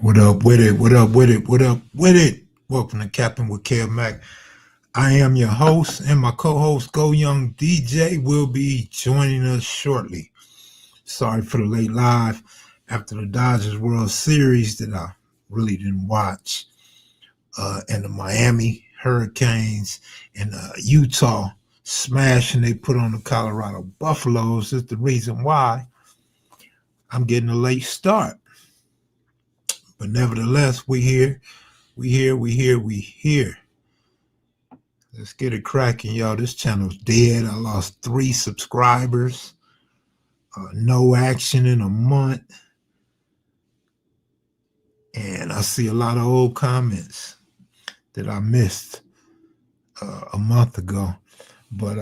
What up with it? What up with it? What up with it? Welcome to Captain with Kev Mac. I am your host, and my co-host Go Young DJ will be joining us shortly. Sorry for the late live after the Dodgers World Series that I really didn't watch, and the Miami Hurricanes and Utah smashing they put on the Colorado Buffaloes is the reason why I'm getting a late start. But nevertheless, we here. We here. Let's get it cracking, y'all. This channel's dead. I lost 3 subscribers. No action in a month. And I see a lot of old comments that I missed a month ago. But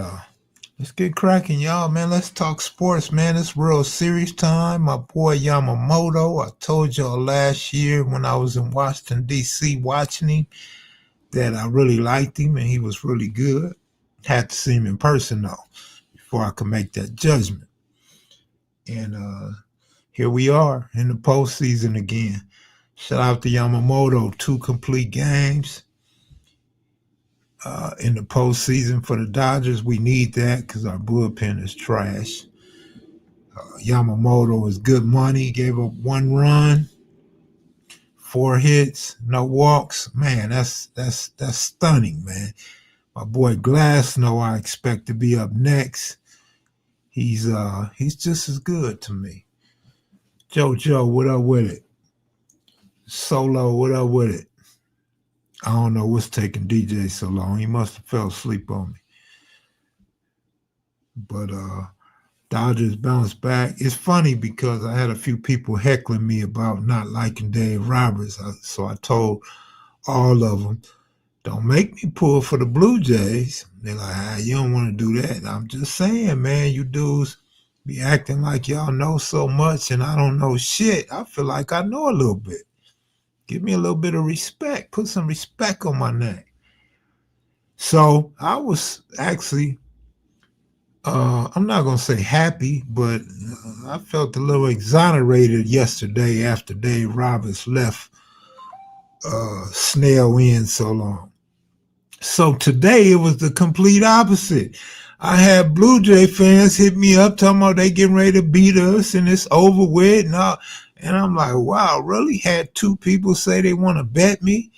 let's get cracking, y'all, man. Let's talk sports, man. It's World Series time. My boy Yamamoto, I told y'all last year when I was in Washington, D.C. watching him, that I really liked him and he was really good. Had to see him in person though before I could make that judgment. And here we are in the postseason again. Shout out to Yamamoto, 2 complete games in the postseason for the Dodgers. We need that because our bullpen is trash. Yamamoto is good money. Gave up 1 run, 4 hits, no walks. Man, that's stunning, man. My boy Glasnow, I expect to be up next. He's just as good to me. JoJo, what up with it? Solo, what up with it? I don't know what's taking DJ so long. He must have fell asleep on me. But Dodgers bounced back. It's funny because I had a few people heckling me about not liking Dave Roberts. So I told all of them, don't make me pull for the Blue Jays. They're like, you don't want to do that. I'm just saying, man, you dudes be acting like y'all know so much and I don't know shit. I feel like I know a little bit. Give me a little bit of respect. Put some respect on my name. So I was actually, I'm not going to say happy, but I felt a little exonerated yesterday after Dave Roberts left Snell in so long. So today it was the complete opposite. I had Blue Jay fans hit me up talking about they getting ready to beat us and it's over with. And I'm like, wow, really? Had 2 people say they want to bet me?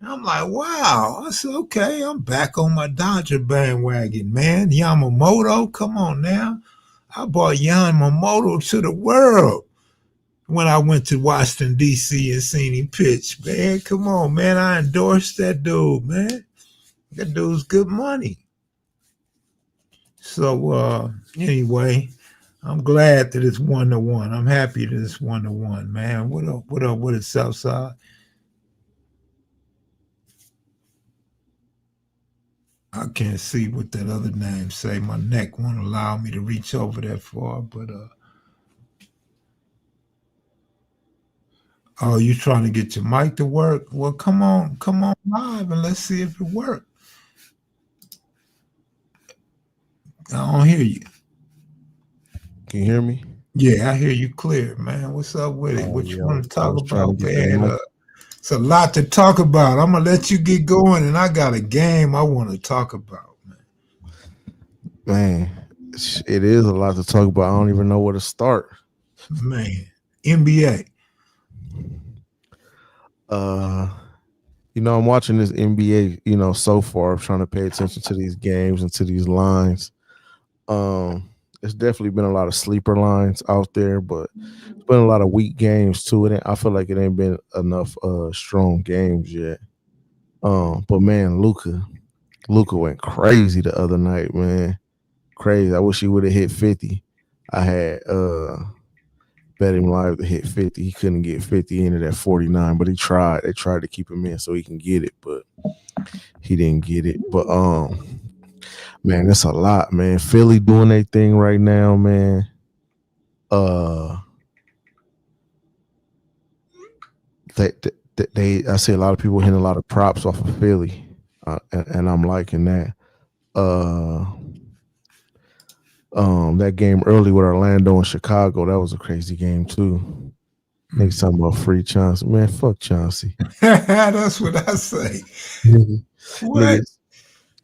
And I'm like, wow. I said, okay, I'm back on my Dodger bandwagon, man. Yamamoto, come on now. I brought Yamamoto to the world when I went to Washington, D.C. and seen him pitch, man. Come on, man. I endorsed that dude, man. That dude's good money. So anyway, I'm glad that it's 1-1. I'm happy that it's 1-1, man. What up with it, Southside? I can't see what that other name say. My neck won't allow me to reach over that far, but oh, you trying to get your mic to work? Well, come on live and let's see if it works. I don't hear you. Can you hear me? Yeah, I hear you clear, man. What's up with it? What you want to talk about, man? It's a lot to talk about. I'm going to let you get going, and I got a game I want to talk about, man. Man, it is a lot to talk about. I don't even know where to start. Man, NBA. I'm watching this NBA, so far. I'm trying to pay attention to these games and to these lines. It's definitely been a lot of sleeper lines out there, but it's been a lot of weak games too. I feel like it ain't been enough strong games yet. But man, Luka went crazy the other night, man. Crazy. I wish he would have hit 50. I had bet him live to hit 50. He couldn't get 50. He ended at 49, but he tried. They tried to keep him in so he can get it, but he didn't get it. But man, that's a lot, man. Philly doing their thing right now, man. I see a lot of people hitting a lot of props off of Philly, and I'm liking that. That game early with Orlando and Chicago, that was a crazy game too. Niggas talking about free Chauncey. Man, fuck Chauncey. That's what I say. Nigga, What? nigga,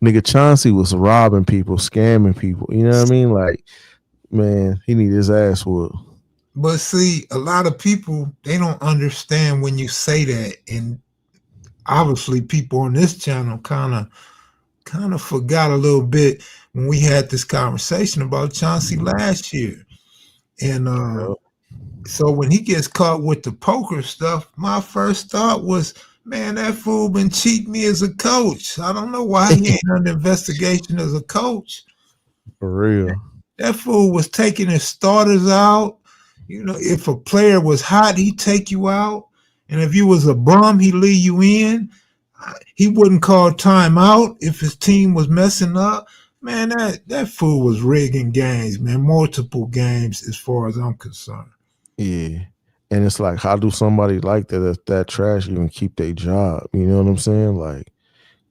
nigga Chauncey was robbing people, scamming people. You know what I mean? Like, man, he need his ass whooped. But see, a lot of people they don't understand when you say that, and obviously, people on this channel kind of forgot a little bit when we had this conversation about Chauncey last year, and Yep. so when he gets caught with the poker stuff, my first thought was, man, that fool been cheating me as a coach. I don't know why he ain't under investigation as a coach. For real. That fool was taking his starters out. You know, if a player was hot, he'd take you out. And if you was a bum, he'd leave you in. He wouldn't call timeout if his team was messing up. Man, that fool was rigging games, man. Multiple games as far as I'm concerned. Yeah. And it's like, how do somebody like that trash even keep their job? You know what I'm saying? Like,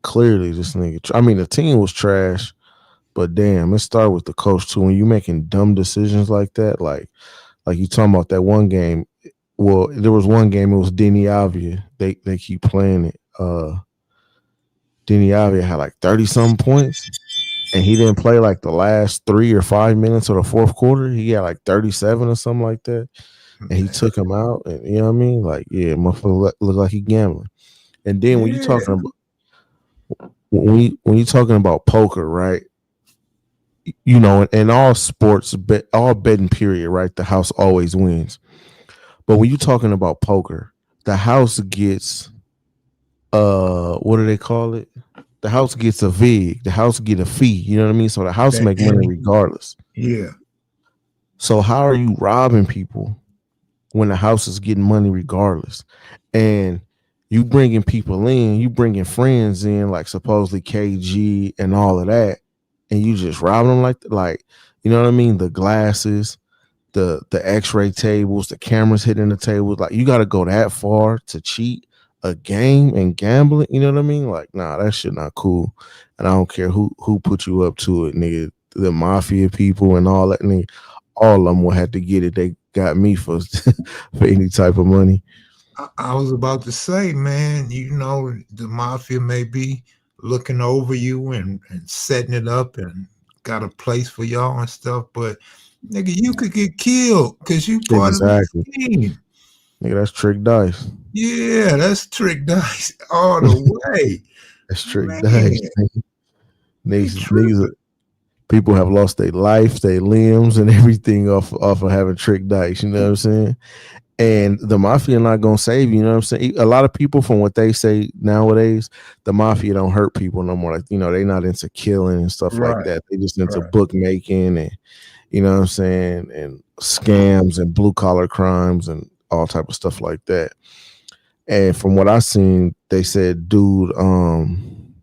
clearly this nigga. I mean, the team was trash, but damn, it started with the coach too. When you making dumb decisions like that, like you talking about that one game. Well, there was one game. It was Denny Avia. They keep playing it. Denny Avia had like 30 something points, and he didn't play like the last 3 or 5 minutes of the fourth quarter. He had like 37 or something like that, and he took him out. And you know what I mean? Like, yeah, motherfucker look like he gambling. And then when you Yeah, talking about when you talking about poker, right? You know, in all sports, all betting period, right? The house always wins. But when you talking about poker, the house gets what do they call it? The house gets a vig. The house get a fee. You know what I mean? So the house that make money Andy. regardless. Yeah, So how are you robbing people when the house is getting money regardless? And you bringing people in, you bringing friends in, like supposedly KG and all of that, and you just robbing them like you know what I mean? The glasses, the X-ray tables, the cameras hitting the tables. Like, you got to go that far to cheat a game and gambling. You know what I mean? Like, nah, that shit not cool. And I don't care who put you up to it, nigga. The mafia people and all that, nigga. All of them will have to get it. They got me for for any type of money. I was about to say, man, you know, the mafia may be looking over you and setting it up and got a place for y'all and stuff, but nigga, you could get killed because you part of the Exactly. team. Nigga, that's trick dice. Yeah, that's trick dice all the way. That's trick Man, dice. they Niggas, tripping. people have lost their life, their limbs, and everything off of having trick dice. You know what I'm saying? And the mafia not gonna save you. You know what I'm saying? A lot of people, from what they say nowadays, the mafia don't hurt people no more. Like, you know, they not into killing and stuff like Right, that. They just into right. bookmaking and, you know what I'm saying, and scams and blue collar crimes and all type of stuff like that. And from what I seen, they said, dude, one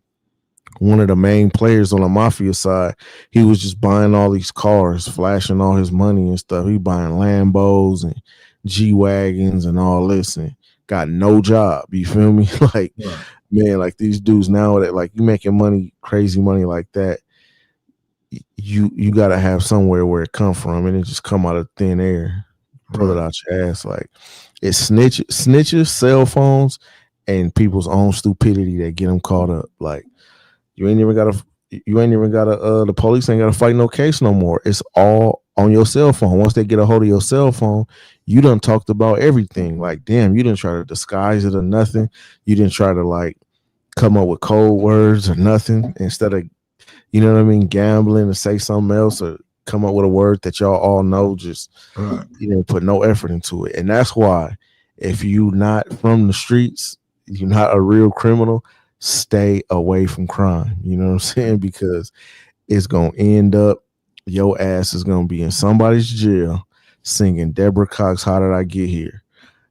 of the main players on the mafia side, he was just buying all these cars, flashing all his money and stuff. He buying Lambos and G wagons and all this, and got no job. You feel me? Like, Right, man, like these dudes now that, like, you making money, crazy money like that, you gotta have somewhere where it come from, and it just come out of thin air, pull it right. out your ass. Like, it's snitches, cell phones, and people's own stupidity that get them caught up. Like, you ain't even gotta. You ain't even gotta. The police ain't gotta fight no case no more. It's all on your cell phone. Once they get a hold of your cell phone, you done talked about everything. Like, damn, you didn't try to disguise it or nothing. You didn't try to, like, come up with code words or nothing. Instead of, you know what I mean, gambling and say something else or come up with a word that y'all all know. Just, Right. you didn't put no effort into it, and that's why, if you not from the streets, you're not a real criminal. Stay away from crime. You know what I'm saying? Because it's gonna end up, your ass is gonna be in somebody's jail singing Deborah Cox, "How Did I Get Here?"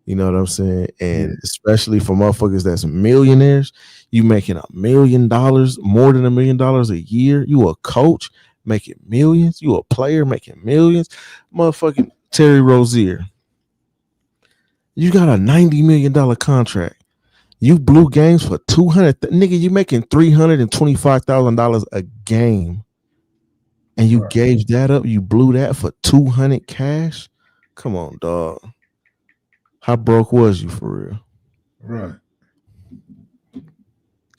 You know what I'm saying? Yeah. And especially for motherfuckers that's millionaires, you making $1 million, more than $1 million a year. You a coach making millions. You a player making millions. Motherfucking Terry Rozier, you got a $90 million contract. You blew games for 200. Nigga, you making $325,000 a game, and you Right. gave that up. You blew that for 200 cash. Come on, dog. How broke was you for real? Right.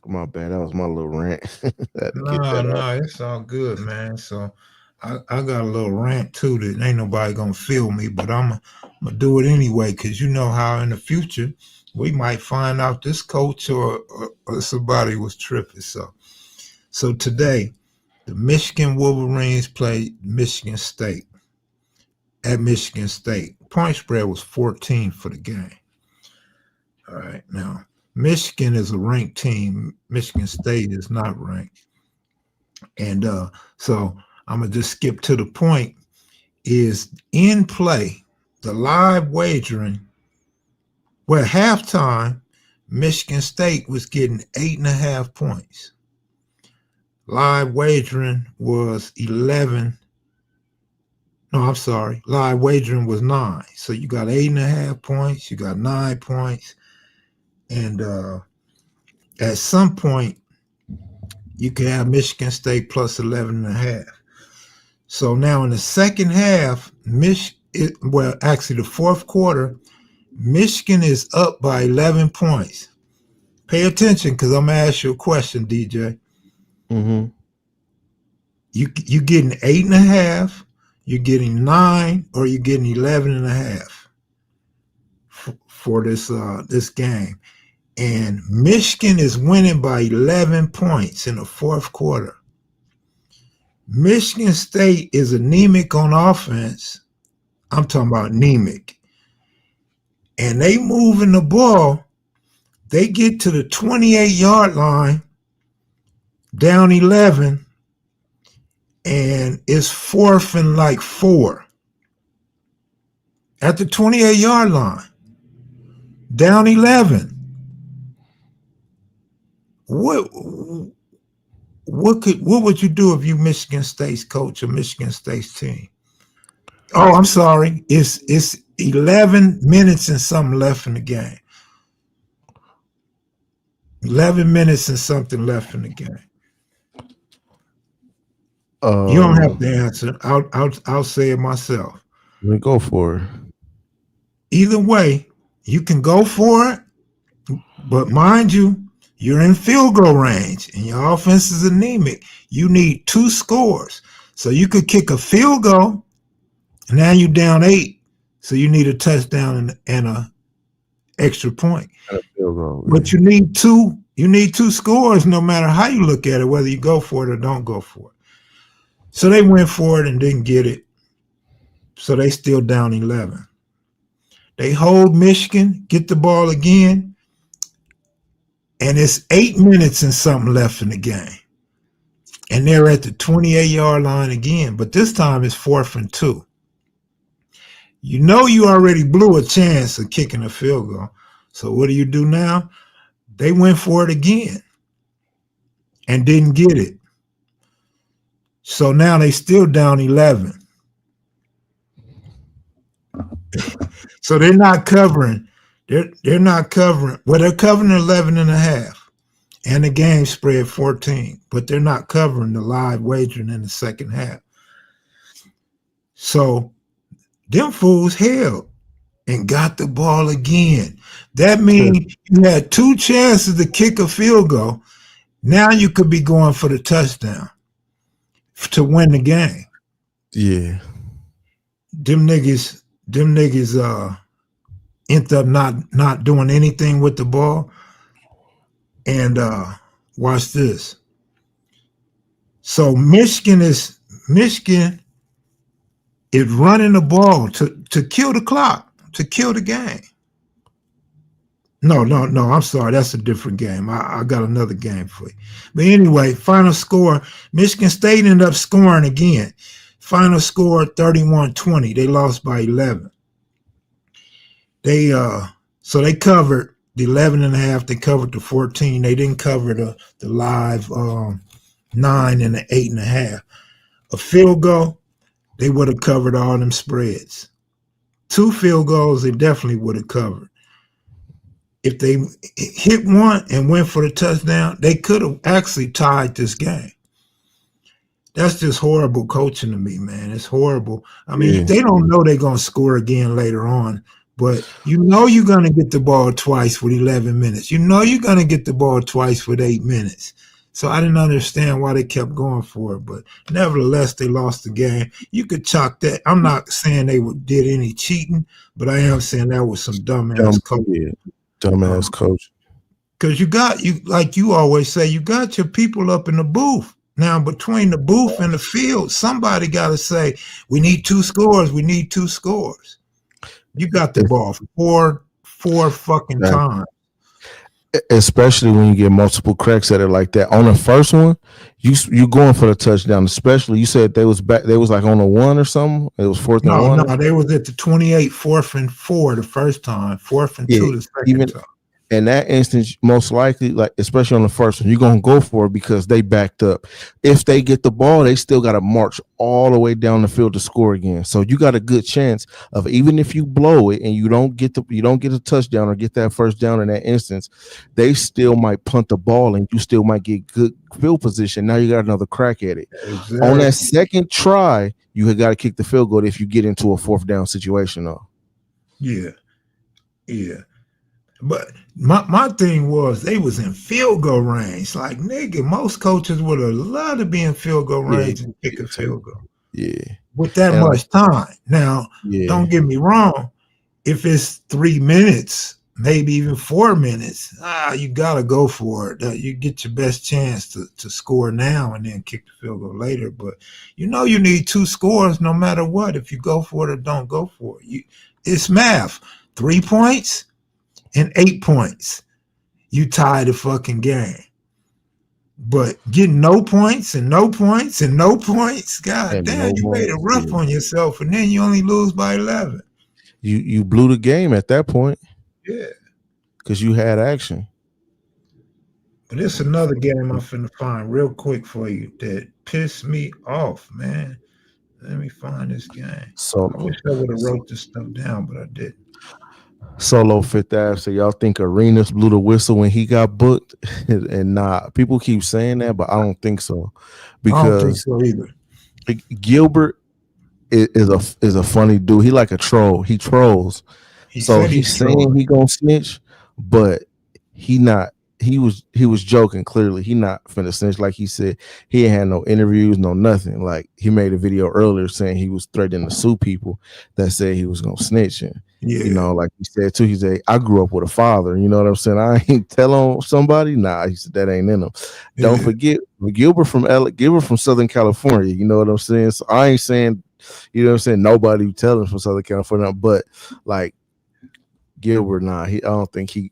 My bad. That was my little rant. I had to get No, that off. no, it's all good, man. So I got a little rant too that ain't nobody gonna feel me, but I'm gonna do it anyway because you know how in the future we might find out this coach or somebody was tripping. So today the Michigan Wolverines played Michigan State at Michigan State. Point spread was 14 for the game. All right, now Michigan is a ranked team. Michigan State is not ranked. And so I'm gonna just skip to the point. Is in play the live wagering? Well, halftime, Michigan State was getting 8.5 points. Live wagering was 11. No, I'm sorry. Live wagering was 9. So you got 8.5 points. You got 9 points, and at some point you can have Michigan State plus 11.5. So now in the second half, actually the fourth quarter, Michigan is up by 11 points. Pay attention because I'm going to ask you a question, DJ. Mm-hmm. You getting 8.5, you're getting 9, or you're getting 11.5 for this game. And Michigan is winning by 11 points in the fourth quarter. Michigan State is anemic on offense. I'm talking about anemic. And they moving the ball. They get to the 28-yard line, down 11, and it's 4th and like 4. At the 28-yard line, down 11. What would you do if you Michigan State's coach or Michigan State's team? Oh, I'm sorry. It's 11 minutes and something left in the game. 11 minutes and something left in the game. You don't have to answer. I'll say it myself. Let me go for it. Either way, you can go for it, but mind you, you're in field goal range and your offense is anemic. You need 2 scores. So you could kick a field goal, and now you're down 8. So you need a touchdown and a extra point. But you need 2. You need 2 scores no matter how you look at it, whether you go for it or don't go for it. So they went for it and didn't get it. So they still down 11. They hold Michigan, get the ball again, and it's 8 minutes and something left in the game. And they're at the 28-yard line again, but this time it's 4th and 2. You know you already blew a chance of kicking a field goal. So what do you do now? They went for it again and didn't get it. So now they still down 11. So they're not covering. They're not covering. Well, they're covering 11.5. And the game spread 14, but they're not covering the live wagering in the second half. So them fools held and got the ball again. That means you had 2 chances to kick a field goal. Now you could be going for the touchdown to win the game. Yeah. Them niggas end up not doing anything with the ball. And watch this. So Michigan is running the ball to kill the clock, to kill the game. No, I'm sorry. That's a different game. I got another game for you. But anyway, final score, Michigan State ended up scoring again. Final score 31-20. They lost by 11. So they covered the 11.5. They covered the 14. They didn't cover the live 9 and the 8.5. A field goal, they would have covered all them spreads. 2 field goals, they definitely would have covered. If they hit one and went for the touchdown, they could have actually tied this game. That's just horrible coaching to me, man. It's horrible. I mean, they don't know they're going to score again later on, But you know you're going to get the ball twice with 11 minutes. You know you're going to get the ball twice with 8 minutes. So I didn't understand why they kept going for it. But nevertheless, they lost the game. You could chalk that. I'm not saying they did any cheating, but I am saying that was some dumbass coaching. Yeah, dumbass coach. Because you like you always say, you got your people up in the booth. Now, between the booth and the field, somebody got to say, we need 2 scores. We need 2 scores. You got the ball four fucking times. Especially when you get multiple cracks at it like that. On the first one, you going for the touchdown. Especially you said they was back. They was like on a 1 or something. It was 4th and 1. No, they was at the 28, 4th and 4 the first time, 4th and 2 the second time. In that instance, most likely, like especially on the first one, you're gonna go for it because they backed up. If they get the ball, they still got to march all the way down the field to score again. So you got a good chance of, even if you blow it and you don't get a touchdown or get that first down in that instance, they still might punt the ball and you still might get good field position. Now you got another crack at it. Exactly. On that second try, you have got to kick the field goal if you get into a 4th down situation, though. Yeah. But my thing was they was in field goal range. Like, nigga, most coaches would have loved to be in field goal range and kick a field goal. Yeah. With that much time. Now, don't get me wrong. If it's 3 minutes, maybe even 4 minutes, you got to go for it. You get your best chance to score now and then kick the field goal later. But you know you need 2 scores no matter what, if you go for it or don't go for it. It's math. 3 points and 8 points, you tie the fucking game. But getting no points and no points and no points, god damn, you made it rough on yourself, and then you only lose by 11. You blew the game at that point. Yeah. Because you had action. But it's another game I'm finna find real quick for you that pissed me off, man. Let me find this game. So I wish I would have wrote this stuff down, but I didn't. Solo Fifth Ave. So y'all think Arenas blew the whistle when he got booked? And people keep saying that, but I don't think so. Because I don't think so either. Gilbert is a funny dude. He like a troll. He trolls. He's saying he gonna snitch, but he not. He was joking. Clearly, he not finna snitch. Like he said, he ain't had no interviews, no nothing. Like he made a video earlier saying he was threatening to sue people that said he was gonna snitch. And you know, like he said too, he said, I grew up with a father. You know what I'm saying? I ain't tell on somebody. Nah, he said that ain't in him. Don't forget Gilbert from Southern California. You know what I'm saying? So I ain't saying, you know what I'm saying, nobody telling from Southern California, but like Gilbert, nah, I don't think he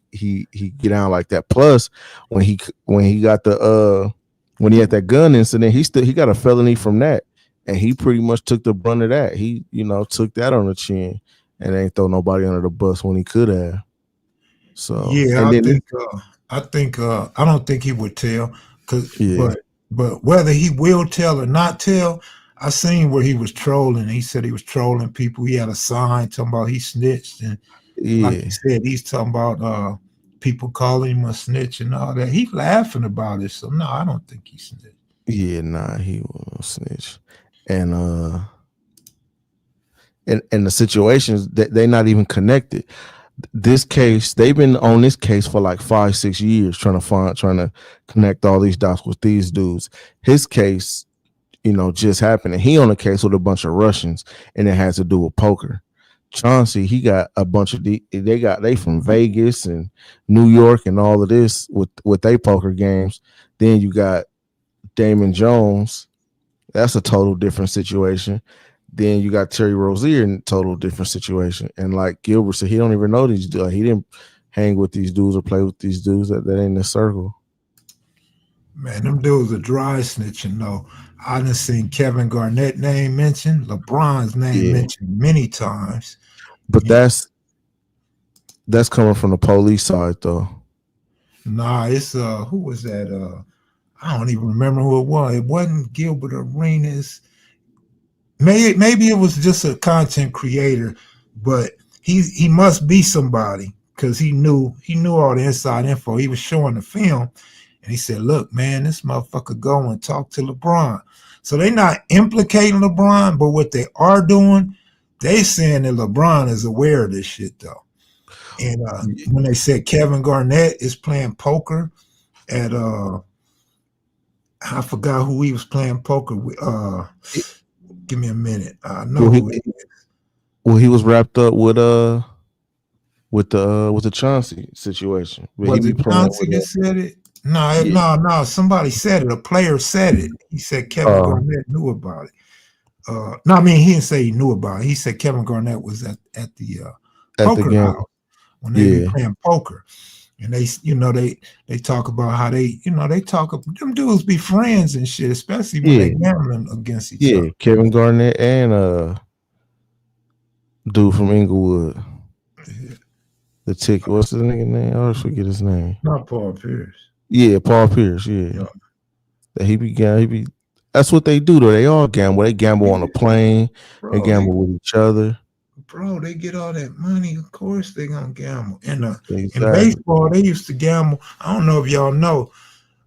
get down like that. Plus, when he got when he had that gun incident, he got a felony from that, and he pretty much took the brunt of that. He took that on the chin and ain't throw nobody under the bus when he could have. So yeah, I don't think he would tell, but whether he will tell or not tell, I seen where he was trolling. He said he was trolling people. He had a sign talking about he snitched, and like he said, he's talking about people calling him a snitch and all that. He's laughing about it. So no, I don't think he snitched. Yeah, nah, he won't snitch. And the situations that they're not even connected. This case, they've been on this case for like 5-6 years trying to connect all these dots with these dudes. His case, just happened, and he on a case with a bunch of Russians, and it has to do with poker. Chauncey, he got a bunch of they from Vegas and New York and all of this with their poker games. Then you got Damon Jones. That's a total different situation. Then you got Terry Rozier in a total different situation. And like Gilbert said, he don't even know these dudes. Like, he didn't hang with these dudes or play with these dudes that ain't in the circle. Man, them dudes are dry snitching though. I done seen Kevin Garnett name mentioned, LeBron's name mentioned many times. But that's coming from the police side though. Nah, it's who was that? I don't even remember who it was. It wasn't Gilbert Arenas. Maybe it was just a content creator, but he must be somebody because he knew all the inside info. He was showing the film, and he said, "Look, man, this motherfucker go and talk to LeBron." So they're not implicating LeBron, but what they are doing, They saying that LeBron is aware of this shit though. And when they said Kevin Garnett is playing poker at I forgot who he was playing poker with. Give me a minute. I know who he is. Well, he was wrapped up with the Chauncey situation. But he Was be it playing Chauncey with that said it? No, yeah. no. Somebody said it. A player said it. He said Kevin Garnett knew about it. No, I mean he didn't say he knew about it. He said Kevin Garnett was at the poker house when they be playing poker, and they talk about how they them dudes be friends and shit, especially when they gambling against each other. Kevin Garnett and dude from Inglewood. Yeah. The ticket. What's the nigga name? I always forget his name. Not Paul Pierce. Yeah, Paul Pierce. Yeah. That he be. That's what they do though. They all gamble. They gamble on a plane. They gamble with each other. Bro, they get all that money. Of course they gonna gamble. And exactly. In baseball, they used to gamble. I don't know if y'all know,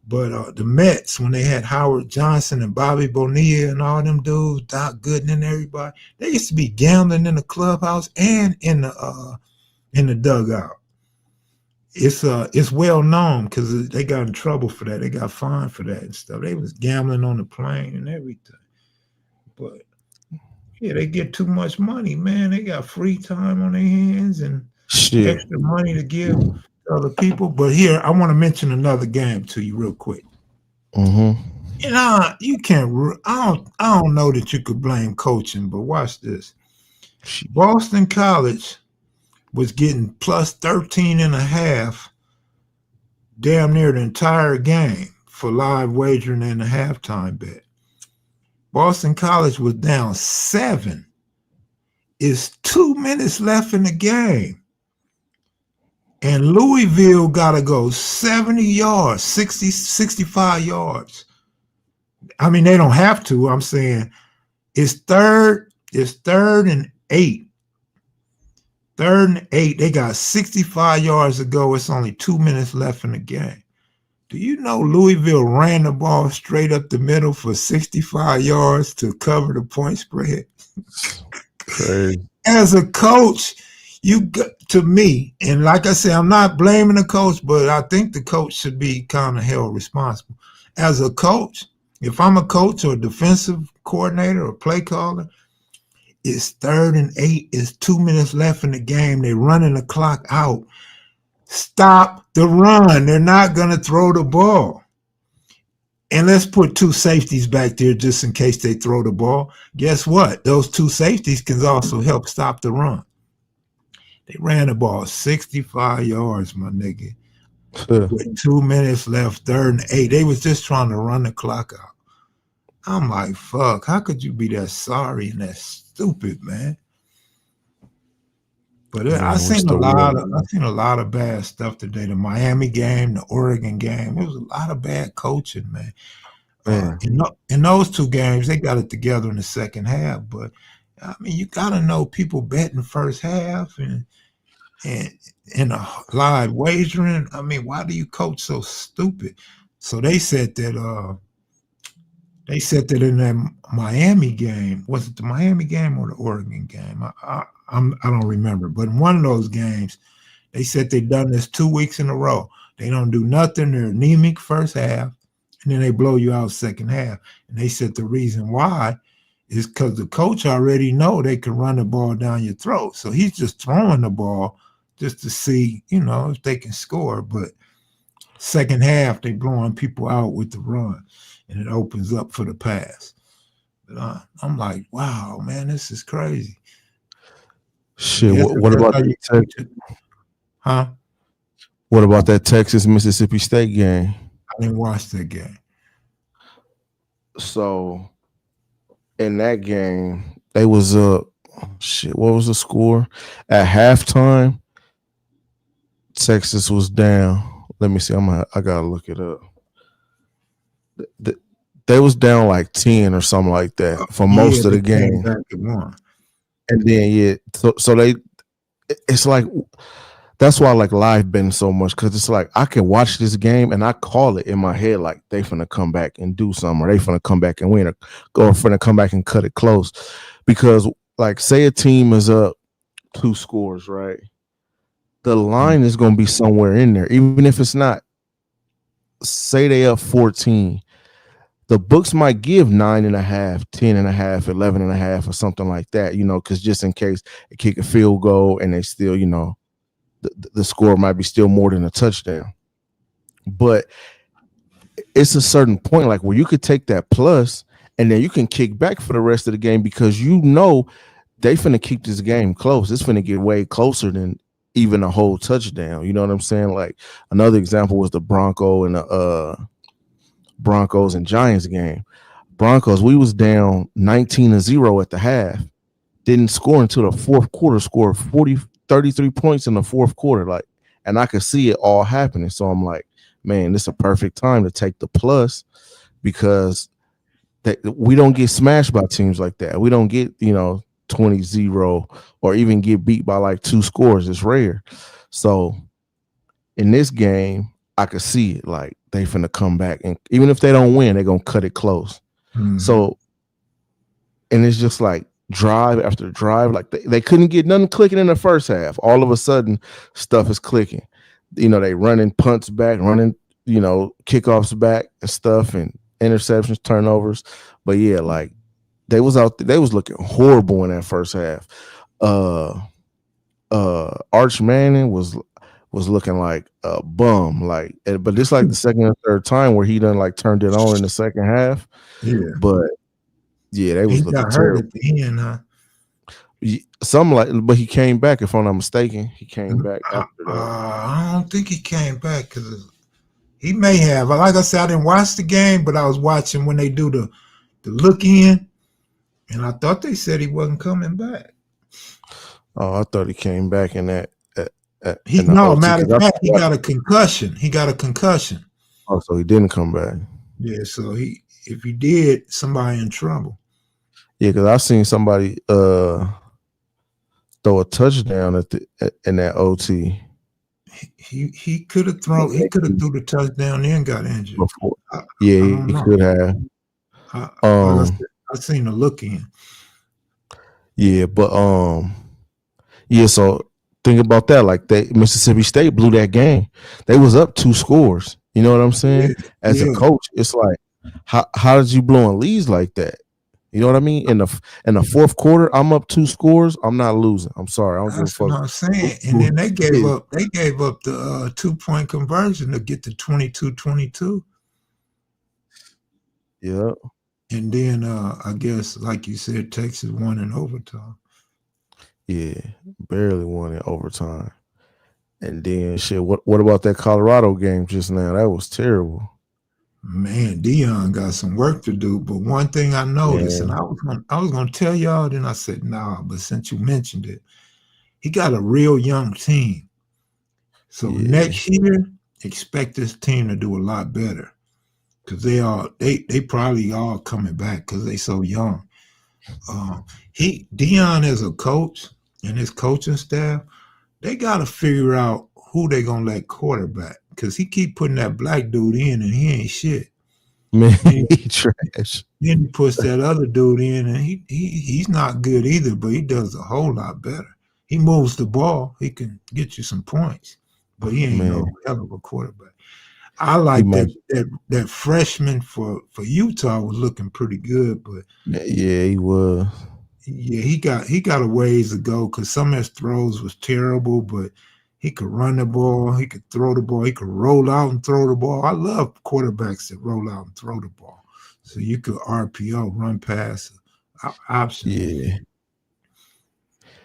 but the Mets, when they had Howard Johnson and Bobby Bonilla and all them dudes, Doc Gooden and everybody, they used to be gambling in the clubhouse and in the dugout. It's well known because they got in trouble for that. They got fined for that and stuff. They was gambling on the plane and everything. But yeah, they get too much money, man. They got free time on their hands and extra money to give to other people. But here, I want to mention another game to you real quick. And you can't. I don't know that you could blame coaching, but watch this. Boston College was getting plus 13.5 damn near the entire game for live wagering and a halftime bet. Boston College was down 7. It's 2 minutes left in the game. And Louisville got to go 70 yards, 60, 65 yards. I mean, they don't have to. I'm saying it's third and 8. 3rd and 8. They got 65 yards to go. It's only 2 minutes left in the game. Do you know Louisville ran the ball straight up the middle for 65 yards to cover the point spread? Crazy. As a coach, to me, and like I said, I'm not blaming the coach, but I think the coach should be kind of held responsible. As a coach, if I'm a coach or a defensive coordinator or play caller, it's 3rd and 8. It's 2 minutes left in the game. They're running the clock out. Stop the run. They're not going to throw the ball. And let's put 2 safeties back there just in case they throw the ball. Guess what? Those 2 safeties can also help stop the run. They ran the ball 65 yards, my nigga. With 2 minutes left, 3rd and 8. They was just trying to run the clock out. I'm like, fuck, how could you be that sorry and that stupid, man? But I seen a lot of bad stuff today. The Miami game, the Oregon game. It was a lot of bad coaching, man. In those 2 games, they got it together in the second half. But I mean, you gotta know people bet in the first half and a live wagering. I mean, why do you coach so stupid? So they said that in that Miami game, was it the Miami game or the Oregon game? I don't remember, but in one of those games, they said they'd done this 2 weeks in a row. They don't do nothing. They're anemic first half, and then they blow you out second half. And they said the reason why is because the coach already know they can run the ball down your throat. So he's just throwing the ball just to see, if they can score. But second half, they blowing people out with the run, and it opens up for the pass. But I'm like, wow, man, this is crazy. Shit, what about What about that Texas-Mississippi State game? I didn't watch that game. So, in that game, they was what was the score? At halftime, Texas was down. Let me see. I gotta look it up. They was down like 10 or something like that for most of the game. And then it's like that's why I like live betting so much, because it's like I can watch this game and I call it in my head like they finna come back and do something, or they finna come back and win, or finna come back and cut it close. Because like say a team is up 2 scores, right? The Mm, line is going to be somewhere in there, even if it's not. Say they up 14. The books might give 9.5, 10.5, 11.5, or something like that, because just in case they kick a field goal and they still, the score might be still more than a touchdown. But it's a certain point like where you could take that plus and then you can kick back for the rest of the game because they finna keep this game close. It's finna get way closer than even a whole touchdown. You know what I'm saying? Like another example was the Broncos and Giants game. Broncos, we was down 19-0 at the half. Didn't score until the fourth quarter, scored 33 points in the fourth quarter. Like, and I could see it all happening. So I'm like, man, this is a perfect time to take the plus because we don't get smashed by teams like that. We don't get, 20-0 or even get beat by like 2 scores. It's rare. So in this game, I could see it like they finna come back. And even if they don't win, they're gonna cut it close. mhm. So, and it's just like drive after drive. Like they couldn't get nothing clicking in the first half. All of a sudden, stuff is clicking. They running punts back, running, kickoffs back and stuff and interceptions, turnovers. But yeah, like they was looking horrible in that first half. Arch Manning was looking like a bum, like, but this like the second or third time where he done like turned it on in the second half. Yeah, But yeah, they he was looking got hurt terrible. at the end, huh? Some like, but he came back. If I'm not mistaken, he came back after that. I don't think he came back because he may have. Like I said, I didn't watch the game, but I was watching when they do the look in, and I thought they said he wasn't coming back. Oh, I thought he came back in that He in the no, OT matter because of I fact, he thought, got a concussion. He got a concussion. oh, so he didn't come back. Yeah, so if he did, somebody in trouble. Yeah, because I seen somebody throw a touchdown in that OT He could have threw the touchdown and got injured. before. I, Yeah, I he don't know. could have. Like I Um, said, I seen the look in. yeah, but yeah. So think about that. Like Mississippi State blew that game. They was up 2 scores. You know what I'm saying? Yeah, As a yeah. coach, it's like, how did you blow in leads like that? You know what I mean? In the fourth quarter, I'm up 2 scores. I'm not losing. I'm sorry. I don't give a That's what fuck. I'm saying. And then they gave up the 2 point conversion to get to 22-22. Yeah, And then I guess like you said, Texas won in overtime. yeah. Barely won in overtime. And then shit. What about that Colorado game just now? That was terrible. Man, Dion got some work to do. But one thing I noticed, and Man, I was gonna tell y'all, then I said, nah, but since you mentioned it, he got a real young team. So yeah. next year, expect this team to do a lot better. Cause they probably all coming back because they so young. Uh, he Dion as a coach and his coaching staff, they got to figure out who they gonna let quarterback because he keep putting that black dude in and he ain't shit. Man, Then, he trash. then he puts that other dude in and he's not good either, but he does a whole lot better. He moves the ball, he can get you some points, but he ain't Man, no hell of a quarterback. I he like might. that freshman for Utah was looking pretty good, but Yeah, he was. yeah, he got a ways to go because some of his throws was terrible, but he could run the ball, he could throw the ball, he could roll out and throw the ball. I love quarterbacks that roll out and throw the ball, so you could RPO, run pass option. Yeah,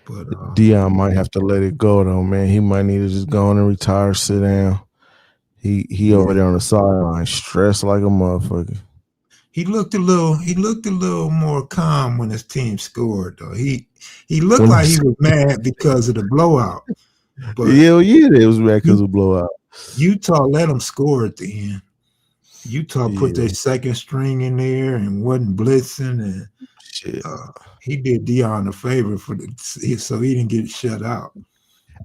But Dion might have to let it go though, man. He might need to just go on and retire, sit down. He over yeah, there on the sideline, stressed like a motherfucker. he looked a little more calm when his team scored though. He looked When like he, he was mad because of the blowout, but hell yeah, it was bad because of blowout. Utah let him score at the end. Utah put their Yeah, second string in there and wasn't blitzing, and shit. he did Dion a favor so he didn't get shut out.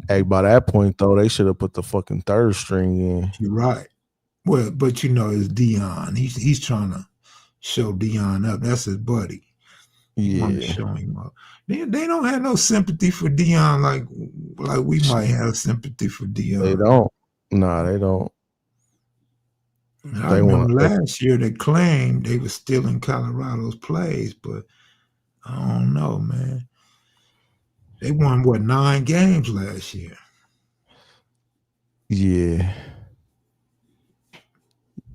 Hey, by that point though, they should have put the fucking third string in. You're right. Well, but it's Dion. He's trying to show Dion up. That's his buddy. He wanted to Yeah, show him up. They don't have no sympathy for Dion like we might have sympathy for they Dion. don't. Nah, they don't. I They want remember to. last year they claimed they were stealing Colorado's plays, but I don't know, man. They won what 9 games last year. Yeah,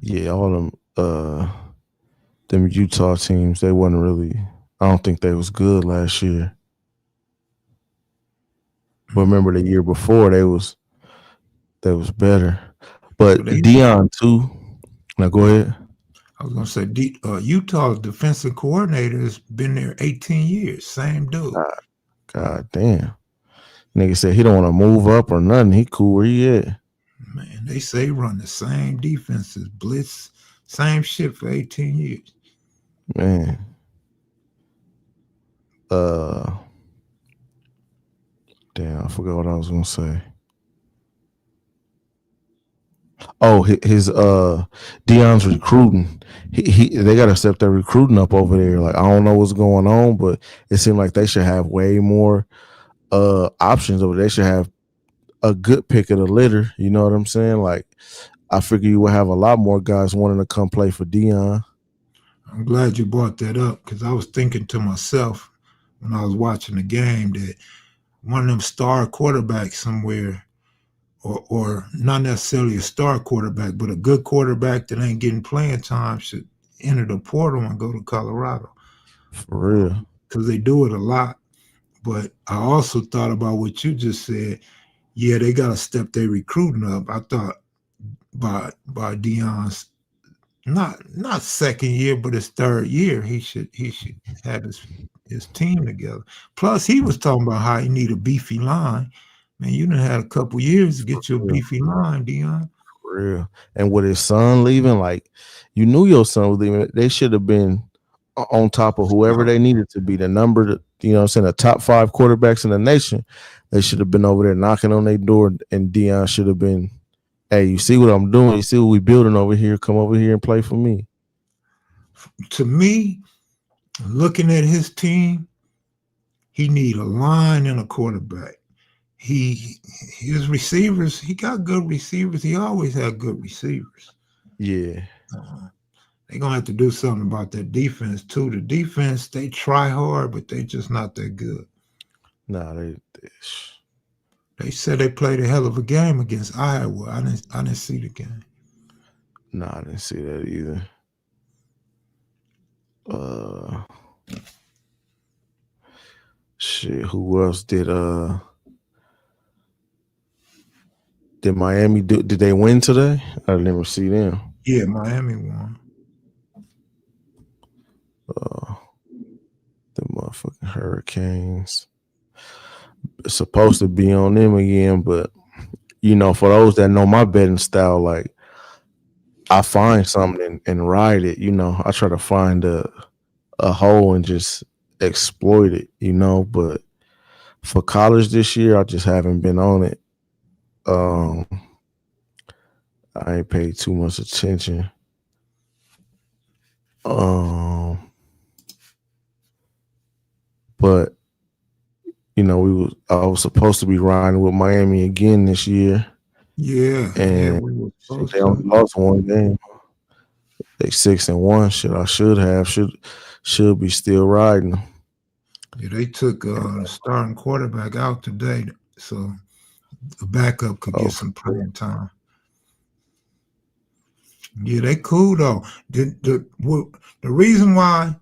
yeah. All them Utah teams, they wasn't really. I don't think they was good last year. But remember the year before, they was better. But But they, Dion too. Now go ahead. I was gonna say, Utah's defensive coordinator has been there 18 years. Same dude. God, God damn. Nigga said he don't want to move up or nothing. He cool where he at. Man, they say run the same defenses, blitz, same shit for 18 years. Man. Uh Damn, I forgot what I was gonna say. Oh, his Dion's recruiting. He they gotta step their recruiting up over there. Like I don't know what's going on, but it seemed like they should have way more options over there. They should have a good pick of the litter. You know what I'm saying? Like I figure you would have a lot more guys wanting to come play for Dion. I'm glad you brought that up because I was thinking to myself when I was watching the game that one of them star quarterbacks somewhere, or not necessarily a star quarterback, but a good quarterback that ain't getting playing time should enter the portal and go to Colorado For real. because they do it a lot. But I also thought about what you just said. Yeah, they got to step their recruiting up. I thought by Dion's not second year, but his third year, he should have his team together. Plus, he was talking about how he need a beefy line. Man, you done had a couple years to For get you a real. beefy line, Dion. For real. And with his son leaving, like you knew your son was leaving. They should have been on top of whoever they needed to be. The number, you know what I'm saying, the top 5 quarterbacks in the nation. They should have been over there knocking on their door, and Dion should have been, hey, you see what I'm doing? You see what we building over here? Come over here and play for me. To me, looking at his team, he need a line and a quarterback. He his receivers, he got good receivers. He always had good receivers. Yeah. They're gonna have to do something about that defense too. The defense, they try hard, but they just not that good. Nah, They said they played a hell of a game against Iowa. I didn't see the game. nah, I didn't see that either. Uh Shit, who else did Miami do? Did they win today? I didn't see them. Yeah, Miami won. The motherfucking Hurricanes. It's supposed to be on them again, but you know, for those that know my betting style, like I find something and ride it. You know, I try to find a hole and just exploit it. You know, but for college this year, I just haven't been on it. Um, I ain't paid too much attention. Um, but you know, I was supposed to be riding with Miami again this year, Yeah, and we were shit, supposed they only to. lost one game. They 6-1. Shit, I should be still riding them. Yeah, they took the starting quarterback out today, so the backup could Oh, get some playing time. Yeah, they cool though. The reason why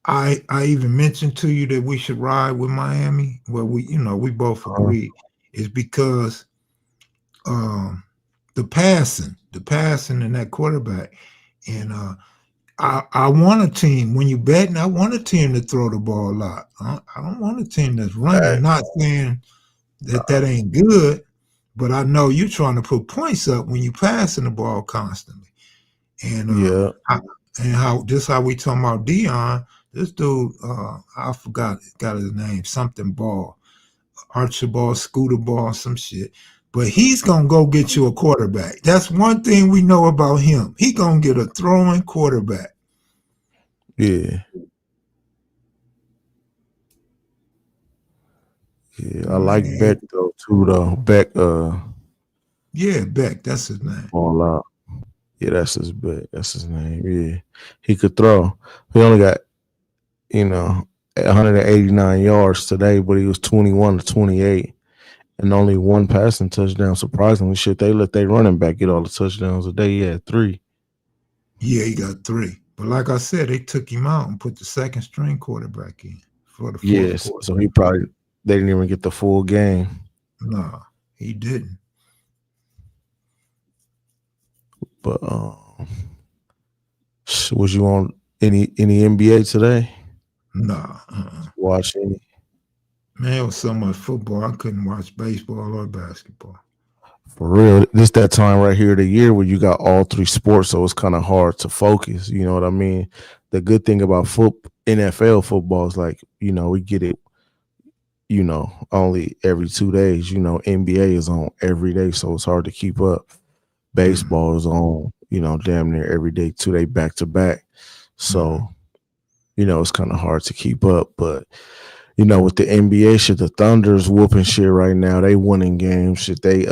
I even mentioned to you that we should ride with Miami, well, we both uh, agree, is because um, the passing in that quarterback, and I want a team. When you betting, I want a team to throw the ball a lot. I don't want a team that's running. Not saying that ain't good, but I know you're trying to put points up when you passing the ball constantly. And yeah, how this how we talking about Dion. This dude, I forgot got his name, something Ball, Archibald Scooter Ball, some shit. But he's gonna go get you a quarterback. That's one thing we know about him. He gonna get a throwing quarterback. yeah. Yeah, I like Man, Beck though too though. Beck yeah, Beck, that's his name. all out. Yeah, that's his Beck. That's his name. Yeah. He could throw. He only got, you know, 189 yards today, but he was 21 to 28 and only one passing touchdown. Surprisingly, shit, they let their running back get all the touchdowns today. He had three. Yeah, he got three. But like I said, they took him out and put the second string quarterback in for the fourth Yes. quarter. So he probably they didn't even get the full game. Nah, he didn't. But was you on any NBA today? Nah. Watch any? Man, it was so much football. I couldn't watch baseball or basketball. For real, this that time right here of the year where you got all three sports, so it's kind of hard to focus. You know what I mean? The good thing about NFL football is like, we get it, only every 2 days. NBA is on every day, so it's hard to keep up. Mm, Baseball is on, damn near every day, 2 day back to back. mm. So, it's kind of hard to keep up. But with the NBA shit, the Thunder's whooping shit right now. They winning games. Shit, they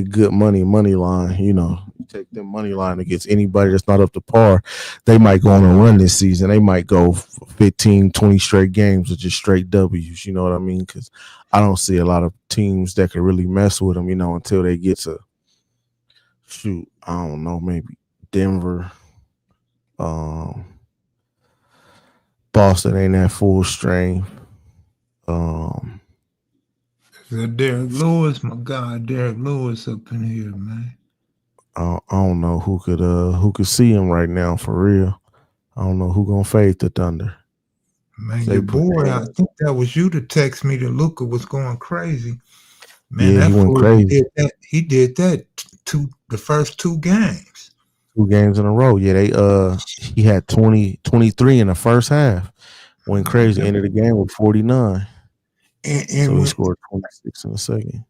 good money line. You take them money line against anybody that's not up to par. They might go on a run this season. They might go 15, 20 straight games with just straight W's. You know what I mean? Because I don't see a lot of teams that can really mess with them. Until they get to shoot. I don't know, maybe Denver. Um, Boston ain't that full strength. Um, Is that Derek Lewis? My God, Derek Lewis up in here, man. I don't know who could see him right now for real. I don't know who gonna fade the Thunder. Man, They your put boy, I their think that was you to text me that Luca was going crazy. Man, Yeah, he that went fool crazy did that. He did that the first two games. 2 games in a row. Yeah, he had 20, 23 in the first half. Went Man, crazy. Ended the game with 49. and, So and he when scored 26 in the second.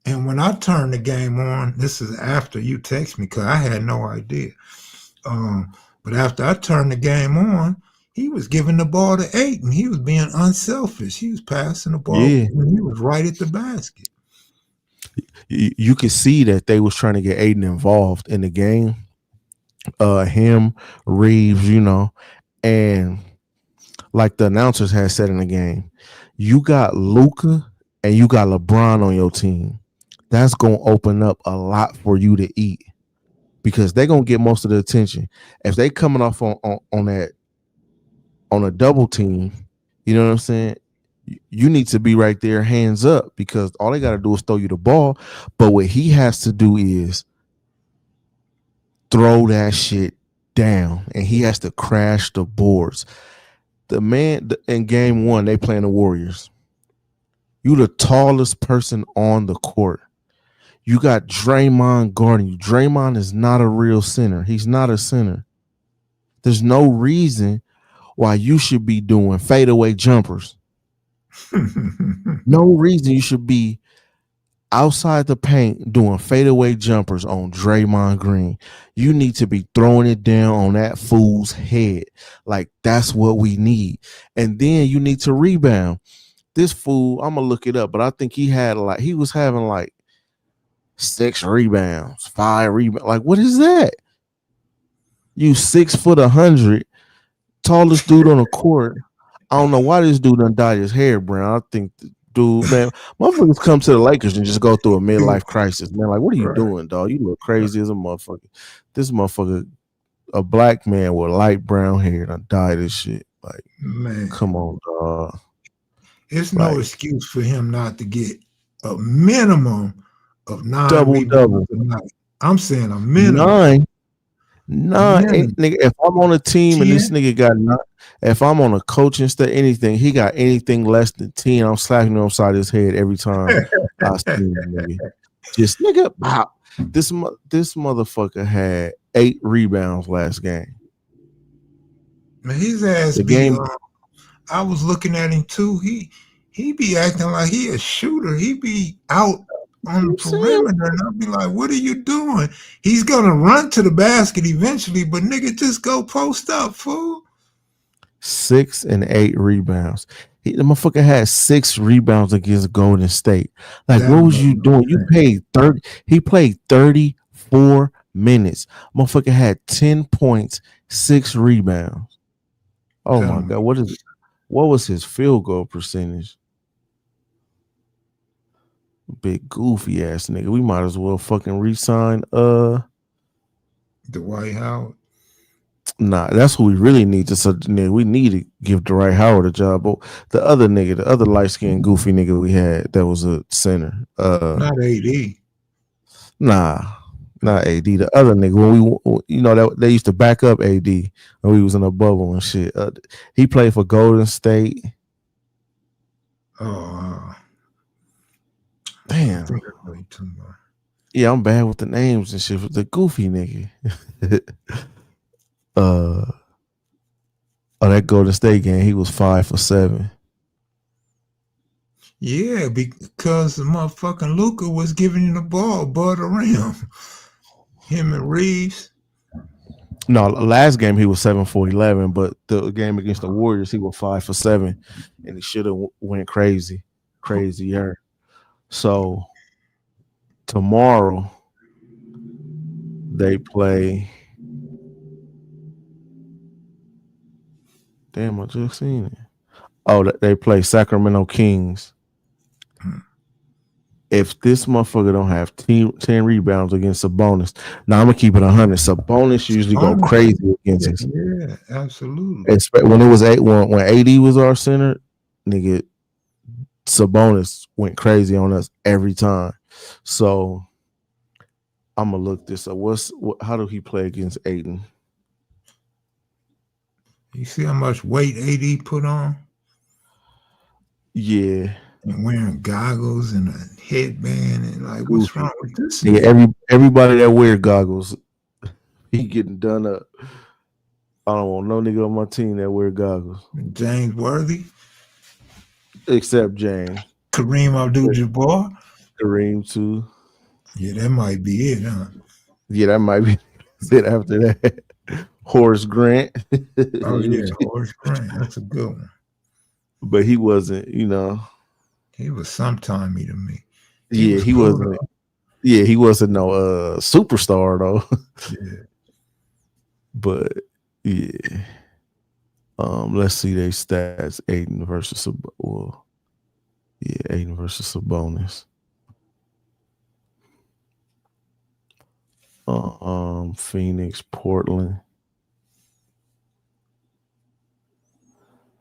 and when I turned the game on, this is after you text me because I had no idea. But after I turned the game on, he was giving the ball to Aiton. He was being unselfish. He was passing the ball Yeah. when he was right at the basket. You could see that they was trying to get Aiden involved in the game. Him, Reeves, and like the announcers had said in the game, you got Luca and you got LeBron on your team. That's gonna open up a lot for you to eat because they're gonna get most of the attention. If they coming off on that on a double team, you know what I'm saying? You need to be right there, hands up, because all they got to do is throw you the ball. But what he has to do is throw that shit down, and he has to crash the boards. The man in game one, they playing the Warriors. You the tallest person on the court. You got Draymond guarding you. Draymond is not a real center. He's not a center. There's no reason why you should be doing fadeaway jumpers. No reason you should be outside the paint doing fadeaway jumpers on Draymond Green. You need to be throwing it down on that fool's head. Like, that's what we need. And then you need to rebound. This fool, I'm gonna look it up, but I think he was having like 6 rebounds, 5 rebounds. Like, what is that? You 6 foot 100, tallest dude on the court. I don't know why this dude done dyed his hair brown. I think dude, man, motherfuckers come to the Lakers and just go through a midlife crisis, man. Like, what are you Right. doing, dog? You look crazy as a motherfucker. This motherfucker, a black man with light brown hair, done dyed this shit. Like, Man, come on, dog. it's no Like, excuse for him not to get a minimum of 9 rebounds double. a night. I'm saying a minimum. 9. A Nah, minimum. nigga, if I'm on a team and this 10. nigga got not, if I'm on a coaching staff, anything, he got anything less than 10, I'm slapping him upside his head every time I see him, nigga. Just nigga, pop. This motherfucker had 8 rebounds last game. Man, his ass The be game, I was looking at him too. He be acting like he a shooter. He be out on the you see him? perimeter, and I'll be like, "What are you doing?" He's gonna run to the basket eventually, but nigga, just go post up, fool. 6 and 8 rebounds. The motherfucker had 6 rebounds against Golden State. Like, That what was makes you no doing? You sense. paid 30. He played 34 minutes. Motherfucker had 10 points, 6 rebounds. Oh That my don't god, make what was his field goal percentage? Big goofy ass nigga. We might as well fucking resign. Dwight Howard. Nah, that's who we really need. Just a nigga. We need to give Dwight Howard a job. But the other nigga, the other light skinned goofy nigga we had, that was a center. Not AD. Nah, Oh, not AD. The other nigga, when that they used to back up AD when we was in a bubble and shit. He played for Golden State. oh, I Damn. think I know you too much. Yeah, I'm bad with the names and shit. The goofy nigga. uh, oh, that Golden State game, he was 5 for 7. Yeah, because the motherfucking Luca was giving you the ball, but around him and Reeves. No, last game he was 7 for 11, but the game against the Warriors, he was 5 for 7, and he should have went crazier. So tomorrow they play. Damn, I just seen it. Oh, they play Sacramento Kings. If this motherfucker don't have 10 rebounds against Sabonis, now I'm gonna keep it 100. Sabonis usually go Oh, crazy against yeah, us. yeah, absolutely. When it was when AD was our center, nigga, Sabonis went crazy on us every time. So I'm gonna look this up. How do he play against Aiden? You see how much weight AD put on? Yeah, And wearing goggles and a headband and like, what's goofy. wrong with this Yeah, nigga? everybody that wear goggles, he getting done up. I don't want no nigga on my team that wear goggles James Worthy, except James. Kareem Abdul-Jabbar. Kareem too. Yeah, that might be it, huh? Yeah, that might be it after that. Horace Grant. Oh yeah, Horace Grant. That's a good one. But he wasn't. He was sometimey to me. He Yeah, was he cool wasn't. though. Yeah, he wasn't no superstar though. Yeah. But yeah. Let's see their stats. Aiden versus Aiden versus Sabonis. Phoenix, Portland.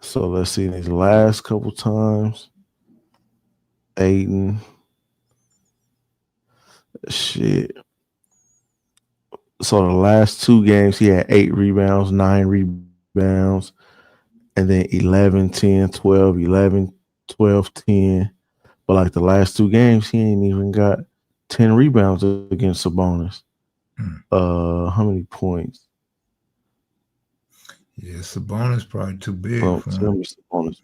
So let's see these last couple times. Aiden. Shit. So the last 2 games, he had 8 rebounds, 9 rebounds, and then 11, 10, 12, 11, 12, 10. But like the last 2 games, he ain't even got 10 rebounds against Sabonis. How many points? Yeah, Sabonis probably too big Don't for tell him. me Sabonis.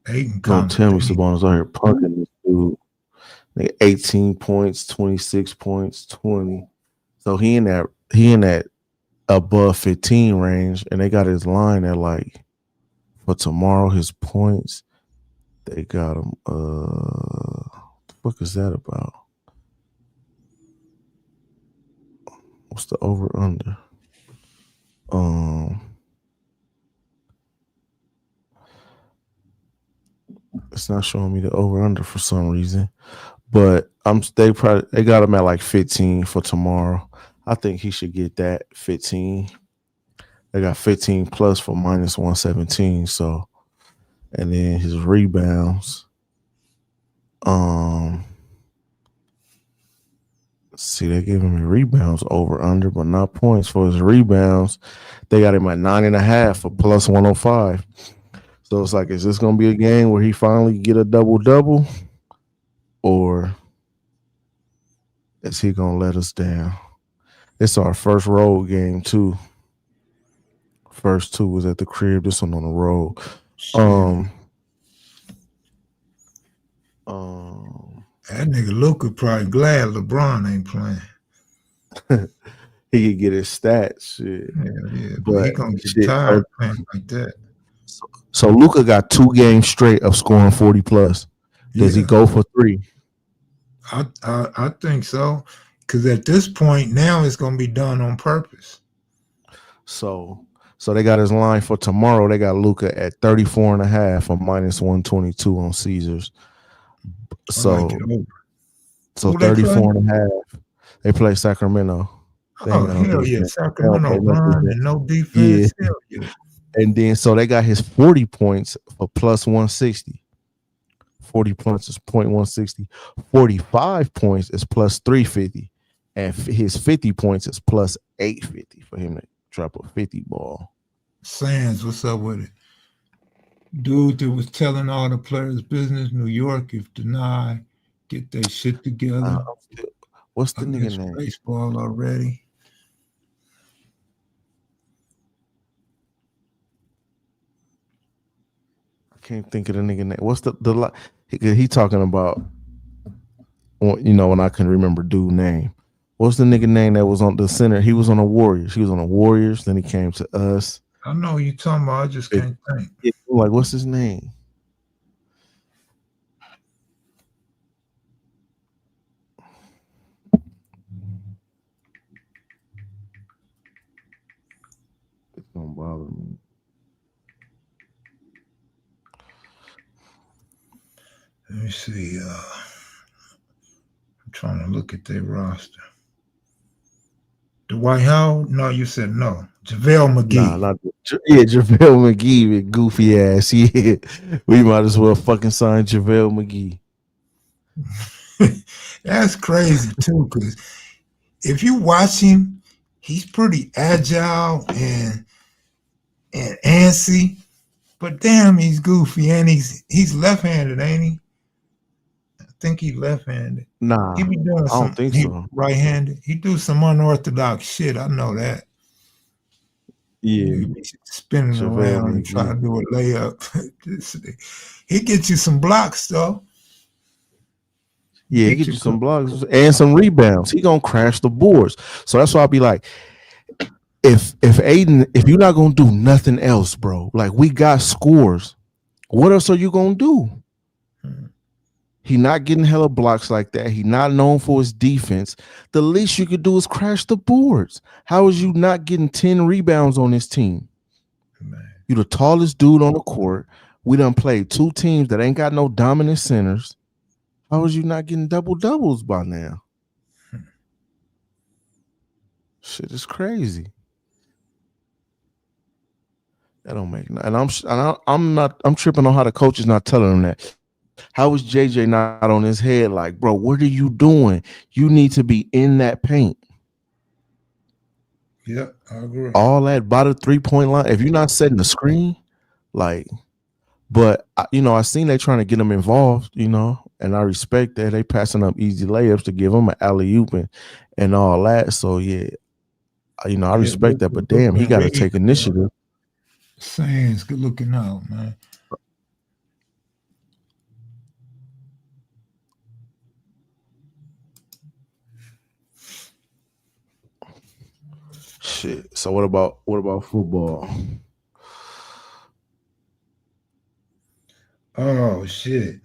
Aiden Don't kind of tell me big. Sabonis out here punking this dude. Like 18 points, 26 points, 20. So he in that above 15 range, and they got his line at like for tomorrow, his points. They got him. What the fuck is that about? What's the over under? It's not showing me the over under for some reason. But they got him at like 15 for tomorrow. I think he should get that 15. They got 15 plus for minus 117. So, and then his rebounds. See, they giving me rebounds over under, but not points for his rebounds. They got him at 9.5 for plus 105. So it's like, is this gonna be a game where he finally get a double, or is he gonna let us down? It's our first road game too. First 2 was at the crib. This one on the road. Shit. Um, That nigga Luka probably glad LeBron ain't playing. he could get his stats, shit. Yeah, but he But gonna get shit, so tired playing like that. So Luca got 2 games straight of scoring 40 plus. Does he Yeah, go for 3? I think so. Because at this point now it's gonna be done on purpose. So so they got his line for tomorrow. They got Luca at 34 and a half or minus 122 on Caesars. I like it So over. so Who they play? 34 and a half. They play Sacramento. They ain't Oh got no hell yeah, defense. They don't Sacramento play no run and defense. no Yeah. defense. Hell yeah. And then so they got his 40 points for plus 160. 40 points is point 160. 45 points is plus 350. And his 50 points is plus 850 for him to drop a 50 ball. Sands, what's up with it? Dude that was telling all the players business, New York, if denied, get their shit together. I'm still, what's the nigga Against name? baseball already. I can't think of the nigga name. What's the he talking about? You know, when I can remember dude name. What's the nigga name that was on the center? He was on the Warriors. He was on the Warriors. Then he came to us. I know you talking about. I just can't think. Like, what's his name? It's gonna bother me. Let me see. I'm trying to look at their roster. Dwight Howard? No, you said no. JaVale Nah, McGee. not yeah, JaVale McGee with goofy ass. Yeah, we might as well fucking sign JaVale McGee. That's crazy too, because if you watch him, he's pretty agile and antsy, but damn, he's goofy and he's left-handed, ain't he? I think he's left-handed. Nah, He be doing I don't some. think He so. right-handed. He do some unorthodox shit. I know that. Yeah, He be spinning JaVale around and try to McGee. do a layup. He gets you some blocks though. Yeah, he Get get you you good. some blocks and some rebounds. He gonna crash the boards. So that's why I'll be like, if Aiden, if you're not gonna do nothing else, bro, like we got scores. What else are you gonna do? He not getting hella blocks like that. He not known for his defense. The least you could do is crash the boards. How is you not getting 10 rebounds on this team? Man. You the tallest dude on the court. We done played 2 teams that ain't got no dominant centers. How is you not getting double doubles by now? Shit is crazy. That don't make no, and I'm not I'm tripping on how the coach is not telling him that. How is JJ not on his head like, bro, what are you doing? You need to be in that paint. Yep, I agree. All that by the 3-point line. If you're not setting the screen, like, but you know, I seen they trying to get him involved, you know, and I respect that they passing up easy layups to give him an alley oop and all that. So yeah, you know, I Yeah, respect that. But damn, he Brooklyn got to Reed, take initiative. Sands, good looking out, man. Shit. So what about football? Oh shit.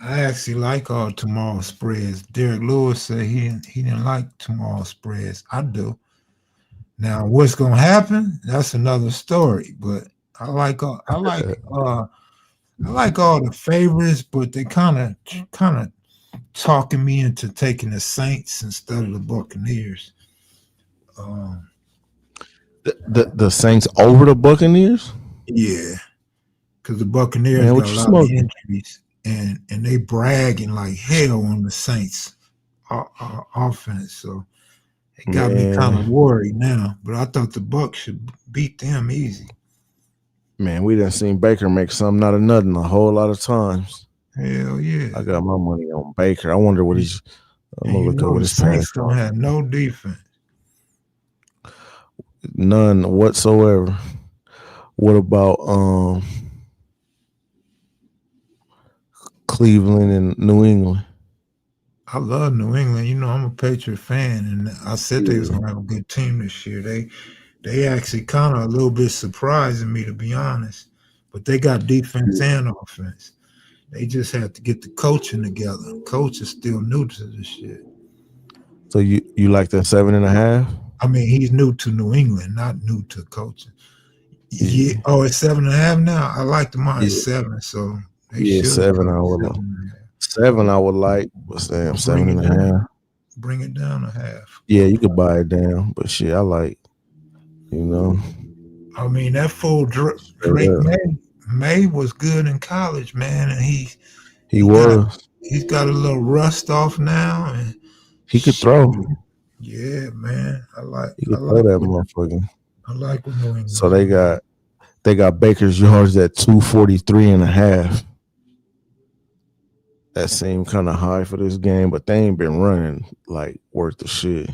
I actually like all tomorrow's spreads. Derek Lewis said he didn't like tomorrow's spreads. I do. Now what's gonna happen? That's another story. But I like all I like all the favorites, but they kind of talking me into taking the Saints instead of the Buccaneers. Um, The Saints over the Buccaneers? yeah, because the Buccaneers Man, got what a you lot of smoking? injuries, and they bragging like hell on the Saints offense. So it got me kind of Man, worried now. But I thought the Bucks should beat them easy. man, we done seen Baker make something out of nothing a whole lot of times. Hell I yeah. got my money on Baker. I wonder what he's. I'm And gonna you look up know what the his pass. Saints don't have no defense. None whatsoever. What about Cleveland and New England? I love New England. You know, I'm a Patriot fan, and I said they was Yeah. gonna have a good team this year. They actually kind of a little bit surprising me, to be honest. But they got defense and offense. They just have to get the coaching together. Coach is still new to this shit. So you like that 7.5? I mean, he's new to New England, not new to coaching. Yeah. Yeah, Oh, it's 7.5 now. I like the mine yeah, 7, so they yeah. should Seven, go I would like. 7.5. 7, I would like, but damn, Bring seven it and a down. half. Bring it down a half. Yeah, you could buy it down, but shit, I like, you know, I mean, that fool straight Drake up. May was good in college, man, and He he got was. he's got a little rust off now, and He could shit. throw. Yeah, man, I like He I could throw like that what motherfucker. I like what New So England they doing. got Baker's yards at 243.5. That seemed kind of high for this game, but they ain't been running like worth the shit.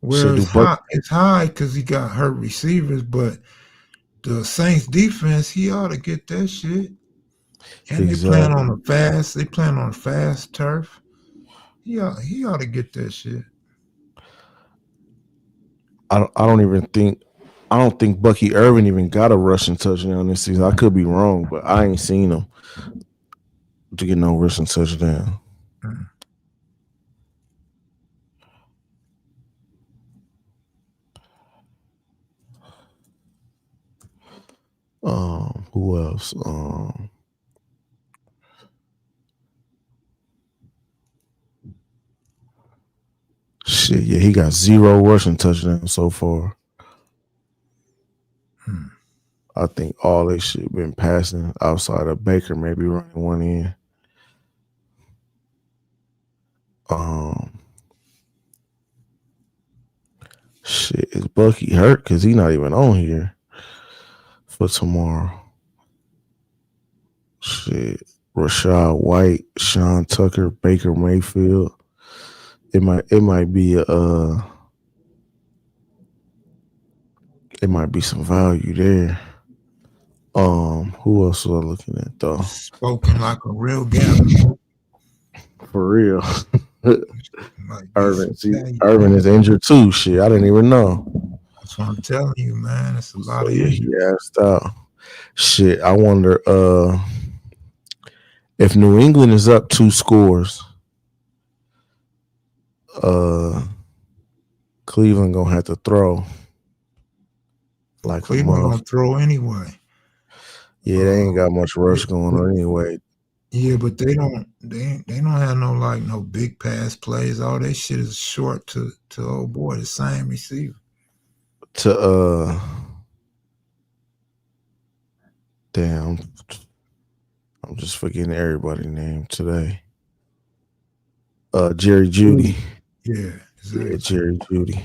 Well, Shit, do it's Buck high. It's high because he got hurt receivers, but the Saints defense, he ought to get that shit. And they playing exactly? on a fast. They playing on a fast turf. He ought to get that shit. I don't even think I don't think Bucky Irvin even got a rushing touchdown this season. I could be wrong, but I ain't seen him to get no rushing touchdown. Mm. Who else? Shit, yeah, he got 0 rushing touchdowns so far. Hmm. I think all they shit been passing outside of Baker, maybe running one in. Um, Shit, is Bucky hurt? Cause he not even on here for tomorrow. Shit, Rashad White, Sean Tucker, Baker Mayfield. It might be it might be some value there. Who else was I looking at though? Spoken like a real gambler. For real. Might be Irvin. some See, value Irvin there. is injured too. Shit, I didn't even know. That's what I'm telling you, man. It's a lot So of yeah, he injuries. asked out. Shit, I wonder if New England is up 2 scores, uh Cleveland gonna have to throw Well, like a Cleveland month. gonna throw anyway. Yeah, they Uh, ain't got much rush they, going on anyway. yeah, but they don't have no big pass plays. All that shit is short to old boy, the same receiver. To damn, I'm just forgetting everybody's name today. Jerry Judy. Yeah, Yeah, exactly. Jerry Judy.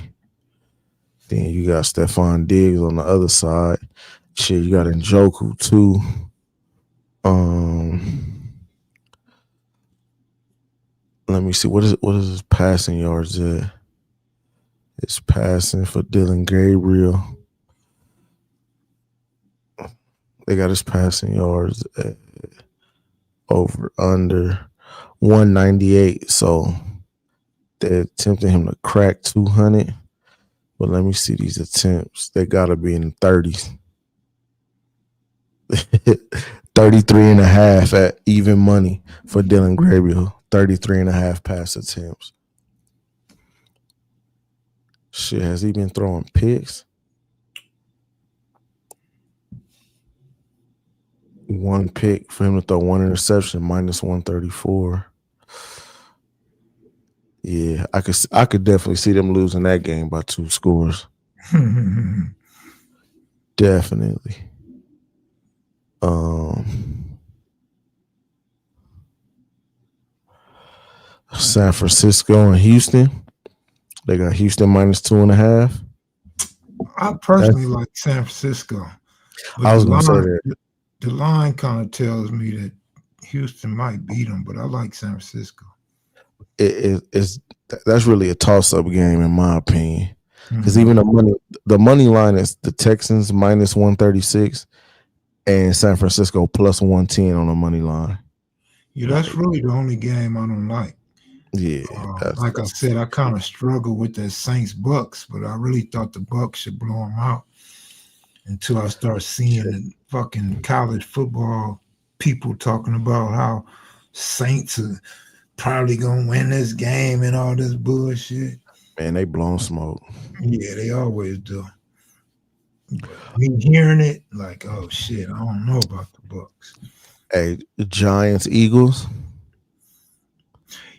Then you got Stephon Diggs on the other side. Shit, you got Njoku too. Um, Let me see. What is his passing yards at? It's passing for Dylan Gabriel. They got his passing yards at over under 198. So they're tempting him to crack 200. But let me see these attempts. They gotta be in the 30s. 33.5 at even money for Dylan Gabriel. 33.5 pass attempts. Shit, has he been throwing picks? One pick for him to throw one interception, minus 134. Yeah, I could definitely see them losing that game by 2 scores. Definitely. San Francisco and Houston. They got Houston minus 2.5. I personally That's like San Francisco, but I the was gonna say line that the line kind of tells me that Houston might beat them, but I like San Francisco. it's that's really a toss up game in my opinion. Because Hmm. even the money line is the Texans minus 136 and San Francisco plus 110 on the money line. Yeah, that's Like, really the only game I don't like. Yeah, Like I that's said, I kind of struggled with that Saints Bucks, but I really thought the Bucks should blow them out until I start seeing the fucking college football people talking about how Saints are probably gonna win this game and all this bullshit. man. They blowing smoke. Yeah, they always do. But me hearing it, like, oh shit, I don't know about the Bucks. Hey, the Giants, Eagles,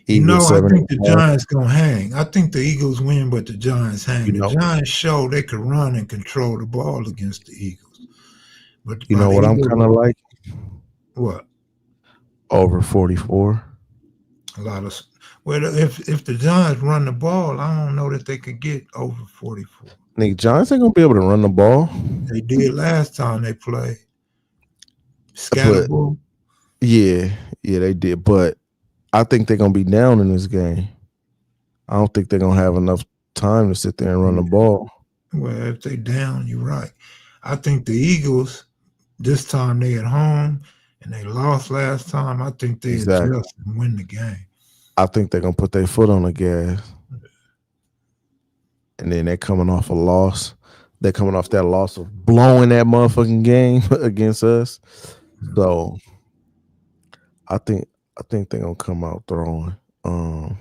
You Eagles know, I seven think the and a half. Giants gonna hang. I think the Eagles win, but the Giants hang. You The know, Giants show they could run and control the ball against the Eagles. But you by know the what I'm kind Eagles, of like what? over 44. A lot of well, if the Giants run the ball, I don't know that they could get over 44. Nigga, Giants ain't gonna be able to run the ball, They did last time they played. but Scatterboo. yeah, yeah, they did. But I think they're gonna be down in this game. I don't think they're gonna have enough time to sit there and run the ball. Well, if they down, you're right. I think the Eagles this time they at home and they lost last time. I think they Exactly. adjust and win the game. I think they're gonna put their foot on the gas, and then they're coming off a loss. They're coming off that loss of blowing that motherfucking game against us. So I think I think they're gonna come out throwing. Um,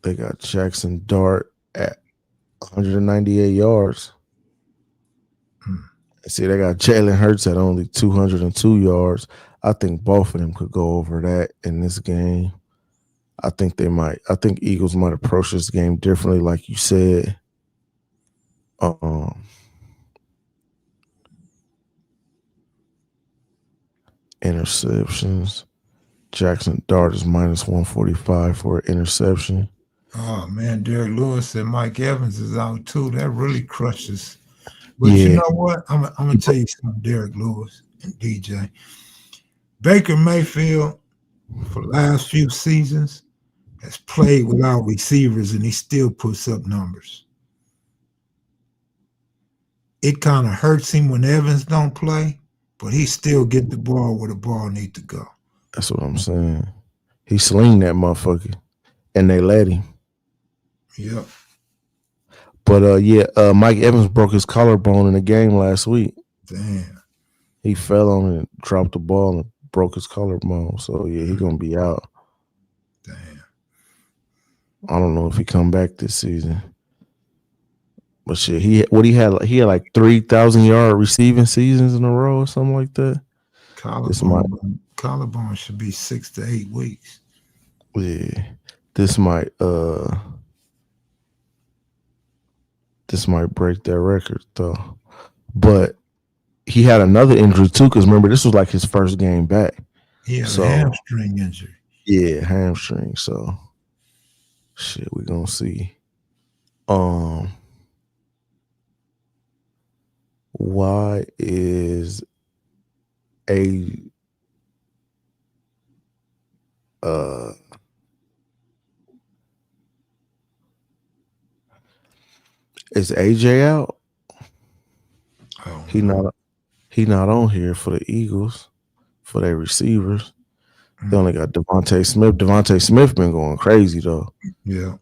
they got Jackson Dart at 198 yards. Hmm. See, they got Jalen Hurts at only 202 yards. I think both of them could go over that in this game. I think they might. I think Eagles might approach this game differently, like you said. Um, interceptions. Jackson Dart is minus 145 for an interception. Oh man, Derek Lewis and Mike Evans is out too. That really crushes. But you Yeah, know what? I'm gonna tell you something, Derek Lewis and DJ. Baker Mayfield for the last few seasons has played without receivers and he still puts up numbers. It kind of hurts him when Evans don't play, but he still get the ball where the ball need to go. that's what I'm saying. He sling that motherfucker, and they let him. Yep. But yeah, Mike Evans broke his collarbone in the game last week. Damn. He fell on it, and dropped the ball, and broke his collarbone. So yeah, he gonna be out. Damn. I don't know if he come back this season. But shit, he had like 3,000 yard receiving seasons in a row or something like that. This might Collarbone should be 6 to 8 weeks. yeah, this might this might break that record though. But he had another injury too, because remember this was like his first game back. He had a So hamstring injury. yeah, hamstring. So shit, we gonna see. Why is a uh is AJ out? Oh He no. not he not on here for the Eagles for their receivers. They only got Devontae Smith. Devontae Smith been going crazy though. Yeah.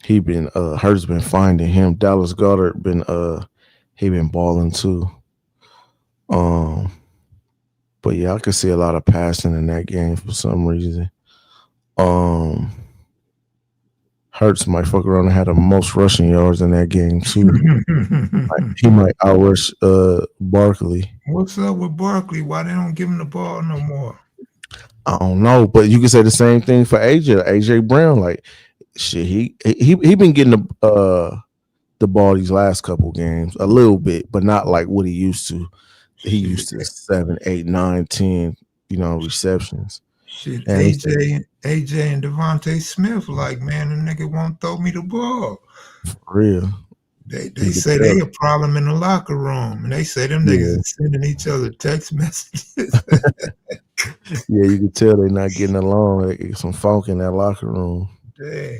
He been Hurts been finding him. Dallas Goedert been he been balling too. But yeah, I could see a lot of passing in that game for some reason. Hurts might fuck around and had the most rushing yards in that game too. He might outrush Barkley. What's up with Barkley? Why they don't give him the ball no more? I don't know, but you can say the same thing for AJ Brown. Like shit, he been getting the ball these last couple games a little bit, but not like what he used to. He used to 7, 8, 9, 10, receptions. Shit, And AJ and Devontae Smith, like, man, the nigga won't throw me the ball. for real. They say they a problem in the locker room, and they say them niggas Yeah. are sending each other text messages. Yeah, you can tell they're not getting along. They get some funk in that locker room. Damn.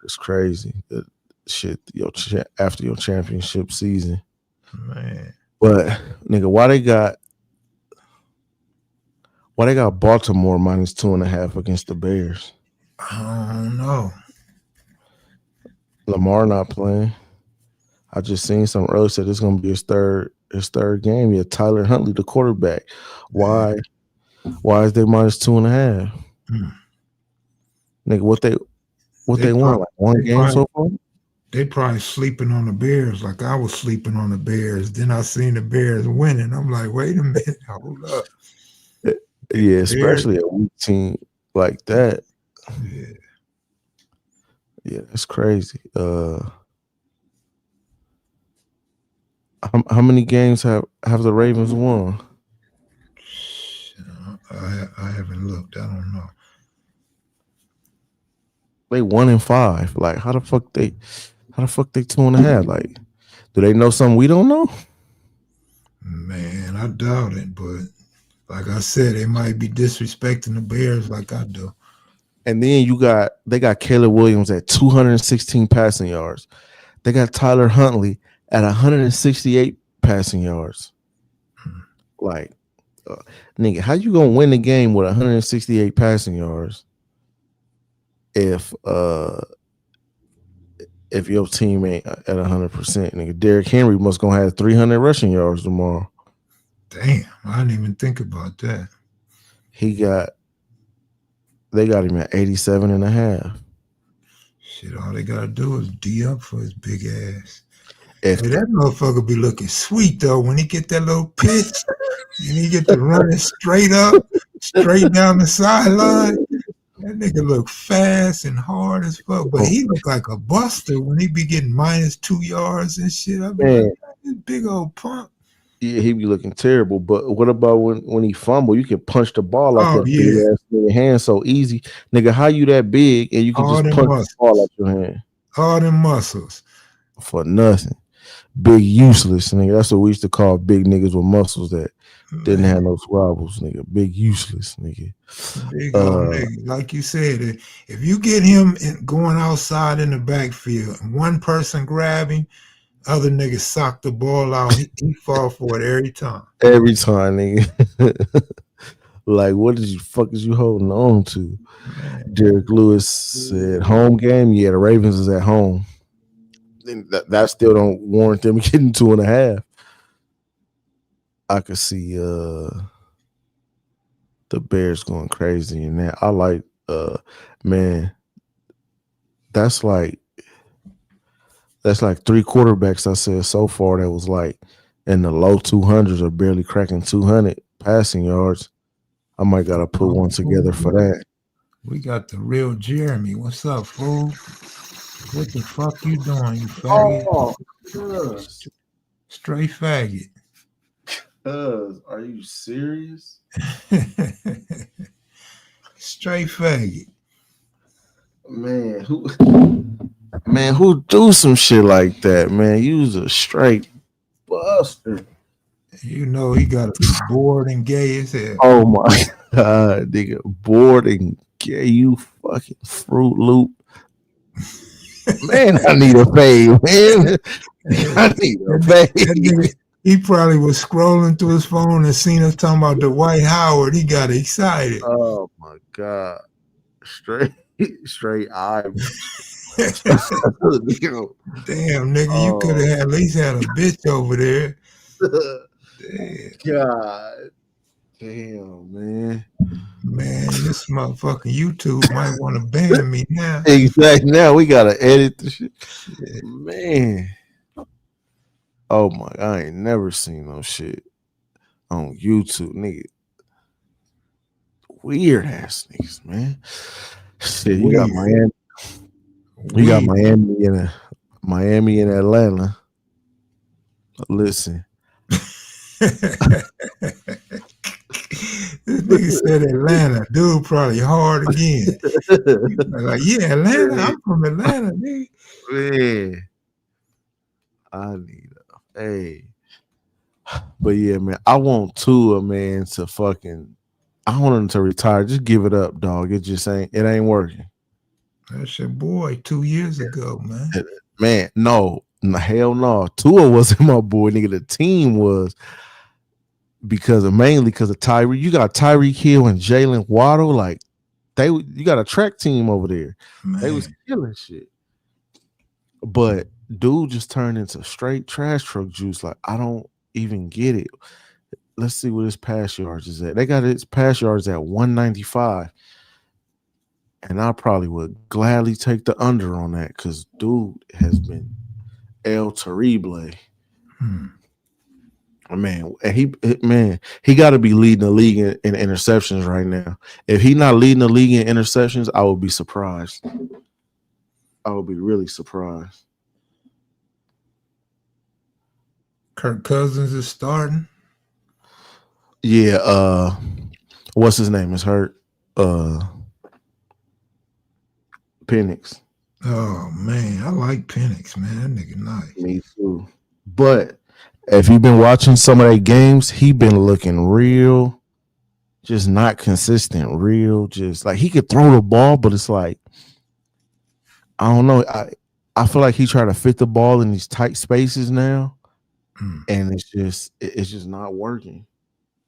It's crazy. That shit, after your championship season. Man. But nigga, Why they got Baltimore -2.5 against the Bears? I don't know. Lamar not playing. I just seen some earlier said it's gonna be his third game. Yeah, Tyler Huntley, the quarterback. Yeah. Why is they -2.5? Hmm. Nigga, what they They won? probably, Like one they game probably so far? they probably sleeping on the Bears like I was sleeping on the Bears. Then I seen the Bears winning. I'm like, wait a minute, hold up. Eh, If the Yeah, Bears, especially a weak team like that. yeah, Yeah, it's crazy. How many games have the Ravens won? I haven't looked. I don't know. They 1-5. Like how the fuck they 2.5? Like, do they know something we don't know? Man, I doubt it. But like I said, they might be disrespecting the Bears like I do. And then they got Caleb Williams at 216 passing yards. They got Tyler Huntley at 168 passing yards. Like, uh, nigga, how you gonna win the game with 168 passing yards if if your team ain't at 100%? Nigga, Derrick Henry must gonna have 300 rushing yards tomorrow. Damn, I didn't even think about that. He got They got him at 87.5. Shit, all they gotta do is D up for his big ass. If Hey, that motherfucker be looking sweet though when he get that little pitch and he get to running straight up, straight down the sideline. That nigga look fast and hard as fuck, but he look like a buster when he be getting -2 yards and shit. I be like, man, man, this big old punk. yeah, he be looking terrible. But what about when he fumble? You can punch the ball out Oh that big yeah, ass nigga hand so easy. Nigga, how you that big and you can all just them punch the ball muscles, out your hand all them muscles. for nothing? Big useless, nigga. That's what we used to call big niggas with muscles that didn't have Man, no squabbles, nigga. Big useless, nigga. big old Uh, nigga. Like you said, if you get him going outside in the backfield and one person grab him, other niggas sock the ball out. He fall for it every time. every time, nigga. Like, what is you fuck is you holding on to? Man, Derek Lewis said, home game. Yeah, the Ravens is at home. Then that still don't warrant them getting 2.5. I could see the Bears going crazy in that. I like man, that's like three quarterbacks I said so far that was like in the low 200s or barely cracking 200 passing yards. I might gotta put one together for that. we got the real Jeremy. What's up, fool? What the fuck you doing, you faggot? Oh, cuz, Straight faggot. are you serious? Straight faggot. Man, who do some shit like that, man? You was a straight buster. You know he gotta be bored and gay as hell. Oh my god, nigga, bored and gay, you fucking Fruit Loop. Man, I need a fade, man. I need a That fade. nigga, he probably was scrolling through his phone and seen us talking about Dwight Howard. He got excited. Oh my god, straight, straight eyebrows. Damn, nigga, you could Oh have at least had a bitch over there. Damn. god, damn, man. Man, this motherfucking YouTube might want to ban me now. Exactly. Now we gotta edit the shit, Shit. man. Oh my, I ain't never seen no shit on YouTube, nigga. Weird ass niggas, man. Shit, you got Weird. Miami. You got Weird. Miami and Atlanta. Listen, This nigga said Atlanta. Dude probably hard again. Like, yeah, Atlanta. I'm from Atlanta, nigga. man, I need hey, but yeah, man, I want Tua, man, to fucking. I want him to retire. Just give it up, dog. It ain't working. That's your boy 2 years ago, man. Man, no, hell no. Tua wasn't my boy, nigga. The team was. mainly because of Tyree. You got Tyreek Hill and Jalen Waddle. Like you got a track team over there. They was Man, killing shit. But dude just turned into straight trash truck juice. Like I don't even get it. Let's see what his pass yards is at. They got his pass yards at 195. And I probably would gladly take the under on that because dude has been El Terrible. hmm. Man, and he got to be leading the league in interceptions right now. If he not leading the league in interceptions, I would be surprised. I would be really surprised. Kirk Cousins is starting. Yeah, what's his name is hurt. Penix. Oh man, I like Penix, man. That nigga nice. Me too. But if you've been watching some of their games, he been looking real, just not consistent. Real, just like he could throw the ball, but it's like I don't know. I feel like he tried to fit the ball in these tight spaces now, and it's just not working.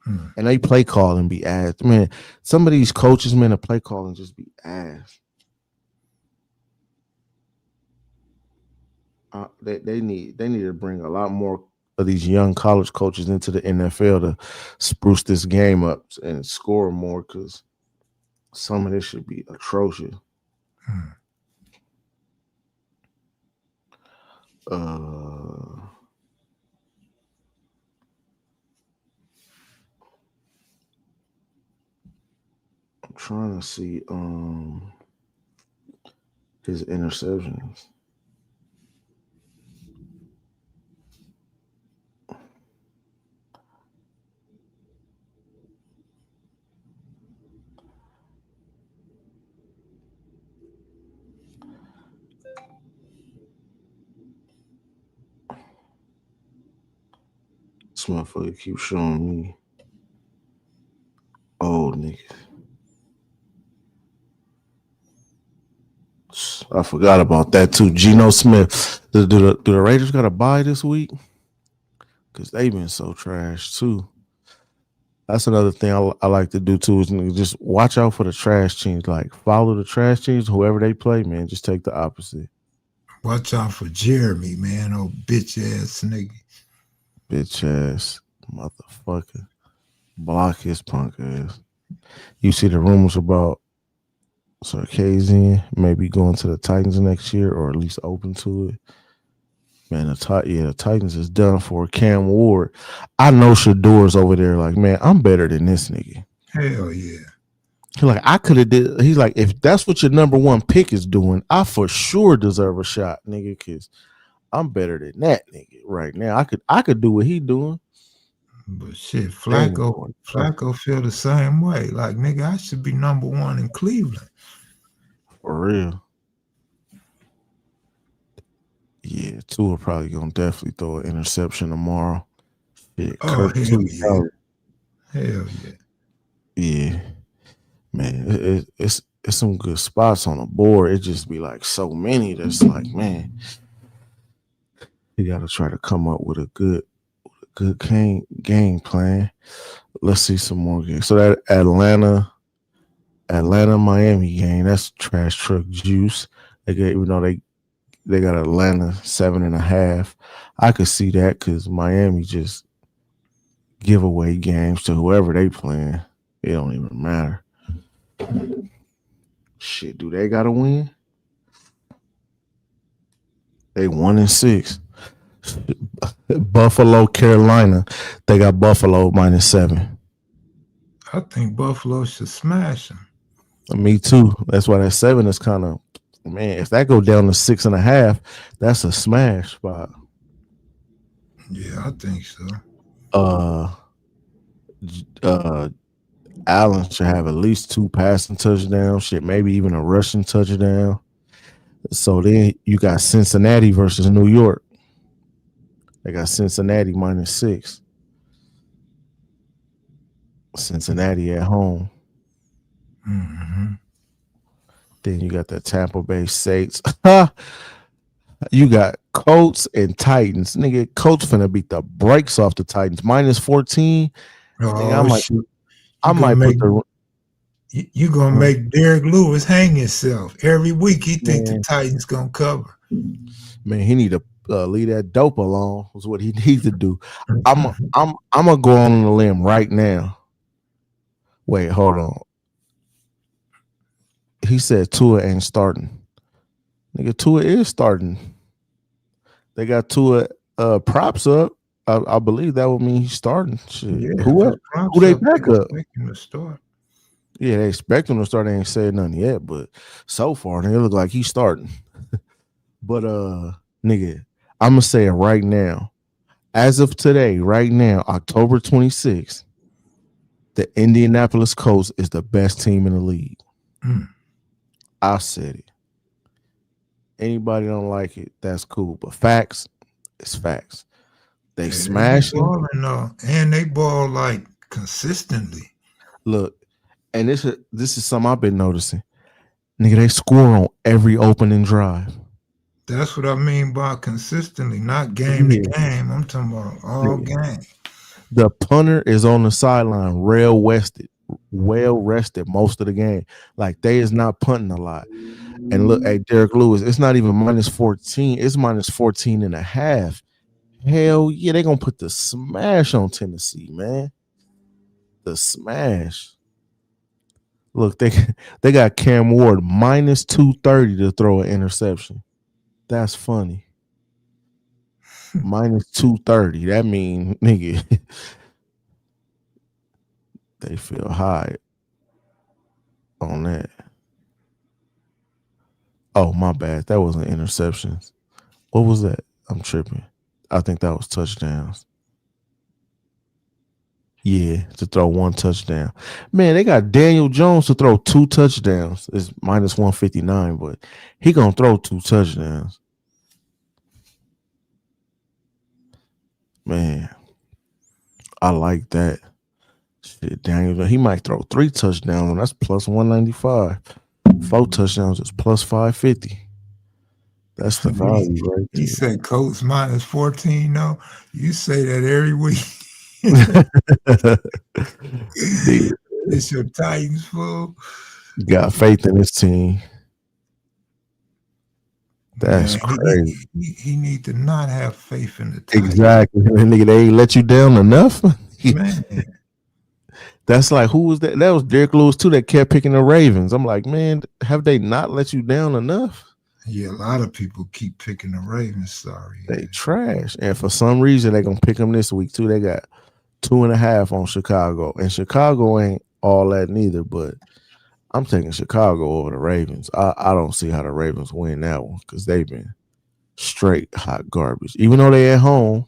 And they play calling be ass. Man, some of these coaches, man, the play calling just be ass. They need to bring a lot more of these young college coaches into the NFL to spruce this game up and score more because some of this should be atrocious. I'm trying to see his interceptions. This motherfucker keeps showing me old niggas. I forgot about that too. Geno Smith. Do the Raiders got a bye this week? Because they've been so trash too. That's another thing I like to do too is just watch out for the trash teams. Like follow the trash teams, whoever they play, man. Just take the opposite. Watch out for Jeremy, man. Oh, bitch ass nigga. Bitch ass motherfucker. Block his punk ass. You see the rumors about Sarkisian maybe going to the Titans next year, or at least open to it. Man, the Titans is done for. Cam Ward. I know Shador's over there like, man, I'm better than this nigga. Hell yeah. He's like, I could have did. He's like, if that's what your number one pick is doing, I for sure deserve a shot, nigga, because I'm better than that nigga right now. I could do what he doing. But shit, Flacco feel the same way. Like, nigga, I should be number one in Cleveland. For real. Yeah, Tua probably gonna definitely throw an interception tomorrow. Yeah, hell yeah. Hell yeah. Yeah. Man, it's some good spots on the board. It just be like so many that's like, man, you gotta try to come up with a good game plan. Let's see some more games. So that Atlanta Miami game, that's trash truck juice. Even though they got Atlanta 7.5. I could see that because Miami just give away games to whoever they playing. It don't even matter. Shit, do they gotta win? They 1-6. Buffalo, Carolina. They got Buffalo -7. I think Buffalo should smash them. Me too. That's why that 7 is kind of, man, if that go down to 6.5, that's a smash spot. Yeah, I think so. Allen should have at least 2 passing touchdowns, shit, maybe even a rushing touchdown. So then you got Cincinnati versus New York. They got Cincinnati -6. Cincinnati at home. Mm-hmm. Then you got the Tampa Bay Saints. You got Colts and Titans. Nigga, Colts finna beat the brakes off the Titans. -14. Nigga, Oh shoot! I You gonna might make put the you gonna make Derek Lewis hang himself every week. He think the man. Titans gonna cover. Man, he need to leave that dope alone. Is what he needs to do. I'm gonna go on the limb right now. Wait, hold on. He said Tua ain't starting. Nigga, Tua is starting. They got Tua props up. I believe that would mean he's starting. Shit. Yeah, if his Who props they up, they back up? expect him to start. Yeah, they expect him to start. They ain't said nothing yet, but so far they look like he's starting. But nigga, I'm gonna say it right now. As of today, right now, October 26th, the Indianapolis Colts is the best team in the league. Mm. I said it. Anybody don't like it, that's cool. But facts, it's facts. They Yeah, they be smashing. balling though, and they ball like consistently. Look, and this is something I've been noticing. Nigga, they score on every opening drive. That's what I mean by consistently, not game to Yeah. game. I'm talking about all Nigga. game. The punter is on the sideline, well rested most of the game. Like they is not punting a lot. And look, hey, Derek Lewis, it's not even minus 14, it's minus 14 and a half. Hell yeah, they gonna put the smash on Tennessee, man. The smash. Look, they got Cam Ward minus 230 to throw an interception. That's funny. Minus 230. That mean, nigga, they feel high on that. Oh, my bad. That wasn't interceptions. What was that? I'm tripping. I think that was touchdowns. Yeah, to throw one touchdown. Man, they got Daniel Jones to throw 2 touchdowns. It's minus 159, but he gonna throw 2 touchdowns. Man, I like that. Shit, Daniel, he might throw 3 touchdowns, and that's plus 195. 4 touchdowns is plus 550. That's the value right He said Colts minus 14. No, you say that every week. there. It's your Titans full. Got faith in his team. That's Man, crazy. he need to not have faith in the Titans. Exactly. Nigga, they ain't let you down enough. Man, That's like, who was that? That was Derek Lewis too that kept picking the Ravens. I'm like, man, have they not let you down enough? yeah, a lot of people keep picking the Ravens. Sorry. They trash. And for some reason, they're going to pick them this week too. They got 2.5 on Chicago. And Chicago ain't all that neither, but I'm taking Chicago over the Ravens. I don't see how the Ravens win that one because they've been straight hot garbage. Even though they at home.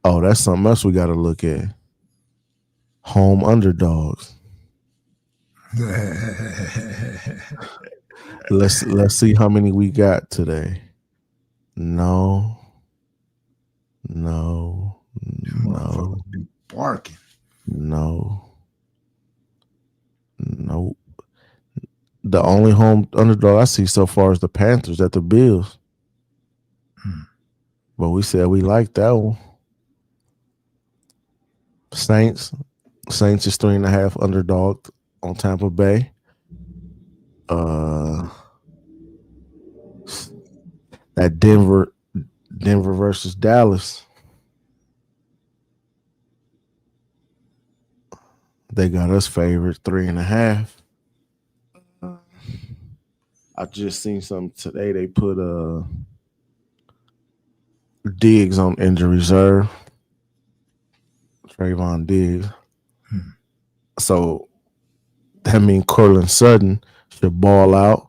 Oh, that's something else we got to look at. Home underdogs. Let's see how many we got today. No. Motherfuckers be barking. No. Nope. The only home underdog I see so far is the Panthers at the Bills. But we said we like that one. Saints is 3.5 underdog on Tampa Bay. That Denver versus Dallas. They got us favored 3.5. I just seen something today. They put Diggs on injury reserve. Trayvon Diggs. So that means Cortland Sutton should ball out.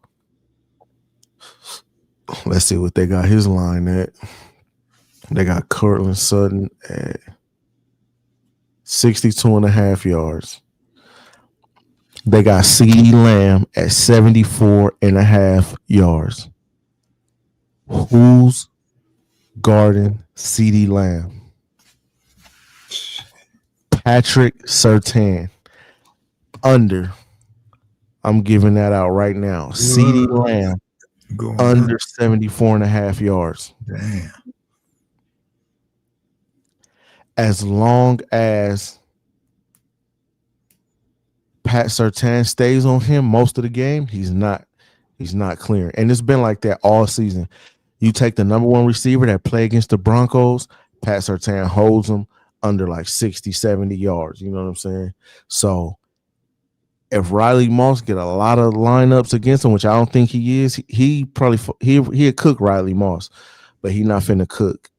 Let's see what they got his line at. They got Cortland Sutton at 62.5 yards. They got CeeDee Lamb at 74.5 yards. Who's guarding CeeDee Lamb? Patrick Surtain. Under. I'm giving that out right now. CeeDee Lamb under 74.5 yards. Damn. as long as Pat Surtain stays on him most of the game, he's not clearing. And it's been like that all season. You take the number one receiver that play against the Broncos, Pat Surtain holds them under like 60, 70 yards. You know what I'm saying? So if Riley Moss get a lot of lineups against him, which I don't think he is, he probably he'll cook Riley Moss, but he not finna cook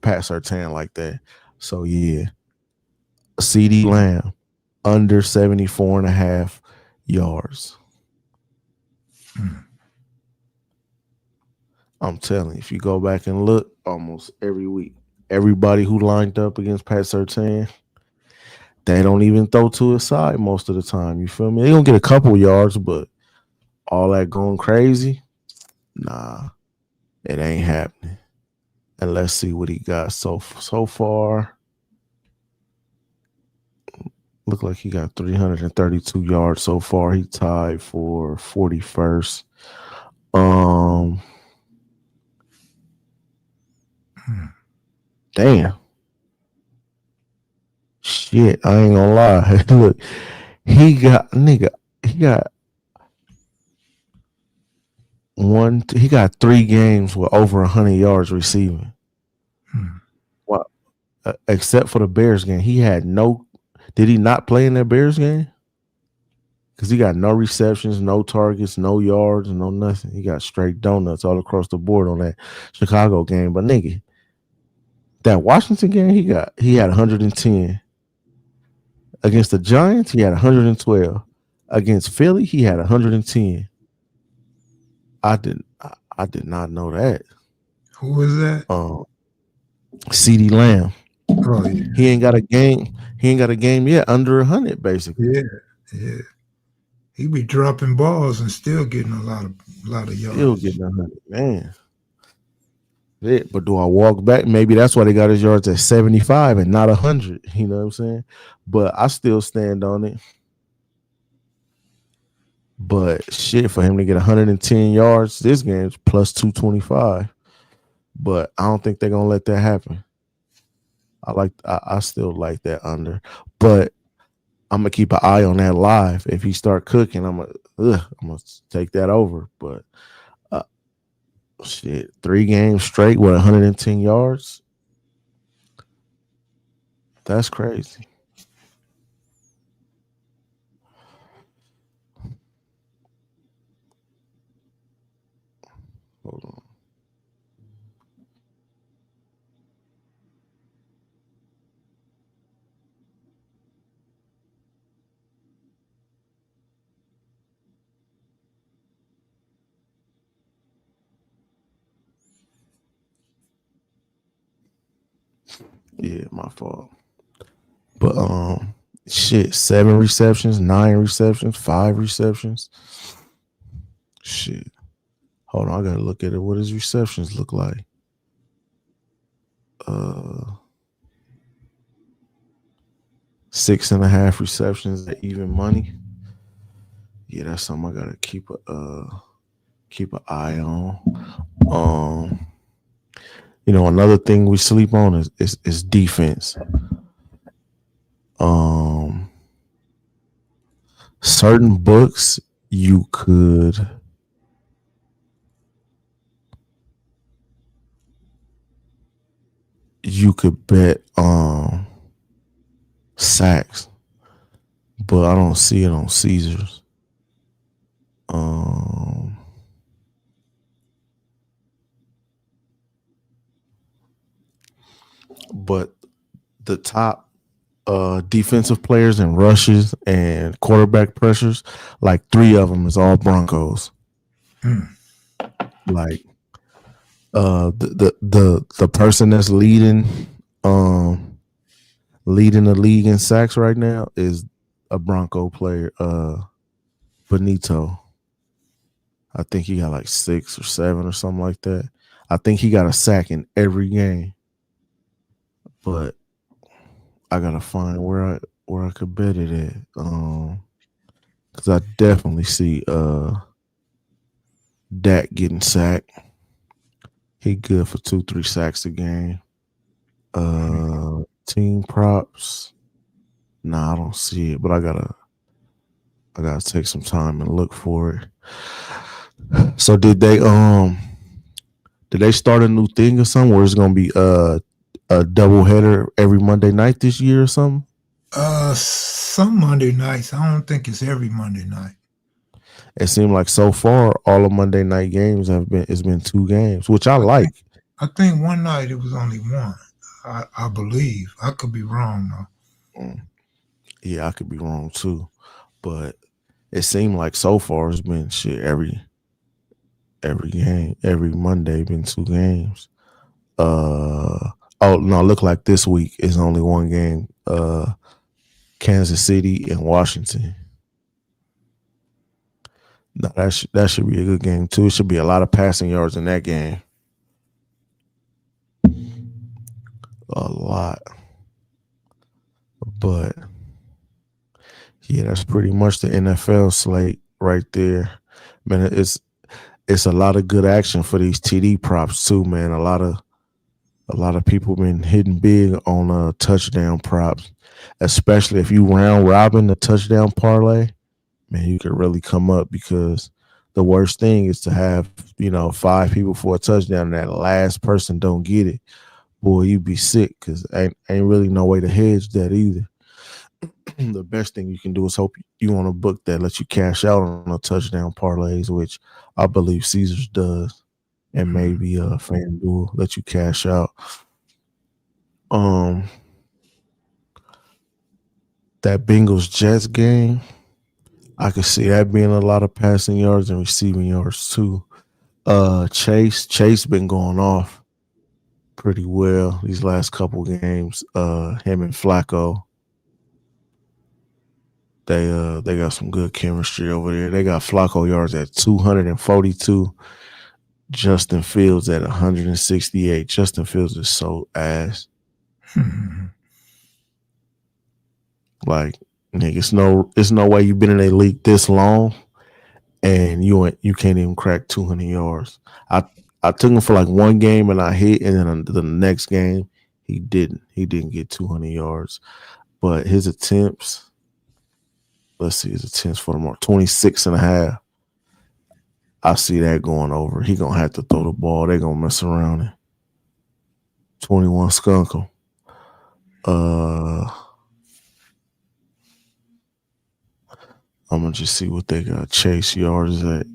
Pat Surtain like that. So yeah, CeeDee Lamb under 74.5 yards. I'm telling you, if you go back and look, almost every week, everybody who lined up against Pat Surtain, they don't even throw to his side most of the time. You feel me? They gonna get a couple yards, but all that going crazy, nah, it ain't happening. And let's see what he got so far. Look like he got 332 yards so far. He tied for 41st. Damn. Shit, I ain't gonna lie. Look, he got he got 3 games with over 100 yards receiving. Well, except for the Bears game. He had did he not play in that Bears game? Because he got no receptions, no targets, no yards, no nothing. He got straight donuts all across the board on that Chicago game. But nigga, that Washington game, he had 110. Against the Giants, he had 112. Against Philly, he had 110. I did not know that. Who was that? CeeDee Lamb. Oh yeah. He ain't got a game. He ain't got a game yet under 100, basically. Yeah. He be dropping balls and still getting a lot of yards. Still getting 100, man. Yeah, but do I walk back? Maybe that's why they got his yards at 75 and not 100. You know what I'm saying? But I still stand on it. But shit, for him to get 110 yards, this game's plus 225. But I don't think they're gonna let that happen. I still like that under, but I'm gonna keep an eye on that live. If he start cooking, I'm gonna take that over. But shit, 3 games straight with 110 yards. That's crazy. Hold on. Yeah, my fault. But shit, 7 receptions, 9 receptions, 5 receptions. Shit. Hold on, I gotta look at it. What his receptions look like? 6.5 receptions at even money. Yeah, that's something I gotta keep an eye on. Another thing we sleep on is defense. Certain books you could bet sacks, but I don't see it on Caesars. But the top defensive players and rushes and quarterback pressures, like 3 of them is all Broncos. Like the person that's leading the league in sacks right now is a Bronco player, Benito. I think he got like 6 or 7 or something like that. I think he got a sack in every game. But I gotta find where I could bet it at. Because I definitely see Dak getting sacked. He good for 2-3 sacks a game. Team props. Nah, I don't see it, but I gotta take some time and look for it. So did they start a new thing or something where it's gonna be a double header every Monday night this year or something? Some Monday nights. I don't think it's every Monday night. It seemed like so far all of Monday night games have been it's been two games, which I I like. think I think one night it was only one. I believe. I could be wrong though. Mm, Yeah, I could be wrong too, but it seemed like so far it's been shit every game, every Monday been two games. Uh oh no, look like this week is only one game. Kansas City and Washington. No, that should be a good game too. It should be a lot of passing yards in that game. A lot. But yeah, that's pretty much the NFL slate right there. Man, it's a lot of good action for these TD props too, man. A lot of people been hitting big on touchdown props, especially if you round robin the touchdown parlay. Man, you could really come up because the worst thing is to have five people for a touchdown and that last person don't get it. Boy, you be sick because ain't really no way to hedge that either. The best thing you can do is hope you on a book that lets you cash out on a touchdown parlays, which I believe Caesars does, and Mhm. maybe FanDuel let you cash out. Um, that Bengals Jets game, I could see that being a lot of passing yards and receiving yards too. Chase been going off pretty well these last couple games. Him and Flacco, they got some good chemistry over there. They got Flacco yards at 242. Justin Fields at 168. Justin Fields is so ass. Like, nigga, it's no way you've been in a league this long and you can't even crack 200 yards. I I took him for like one game and I hit, and then the next game he didn't. He didn't get 200 yards, but his attempts. Let's see his attempts for the more 26 and a half. I see that going over. He gonna have to throw the ball. They gonna mess around and 21 skunk him. Uh, I'm gonna just see what they got. Chase yards at.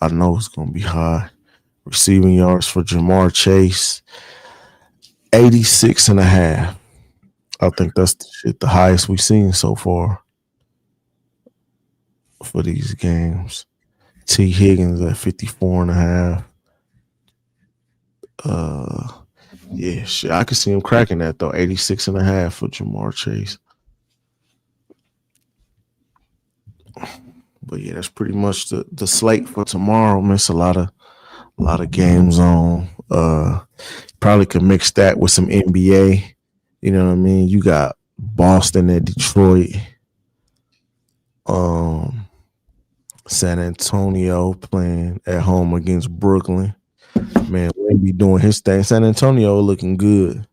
I know it's gonna be high. Receiving yards for Jamar Chase, 86 and a half. I think that's the highest we've seen so far for these games. T. Higgins at 54 and a half. Uh, yeah, shit. I could see him cracking that though. 86 and a half for Jamar Chase. But yeah, that's pretty much the slate for tomorrow. Miss a lot of games on. Probably could mix that with some NBA. You know what I mean? You got Boston and Detroit, um, San Antonio playing at home against Brooklyn. Man, Wemby doing his thing. San Antonio looking good.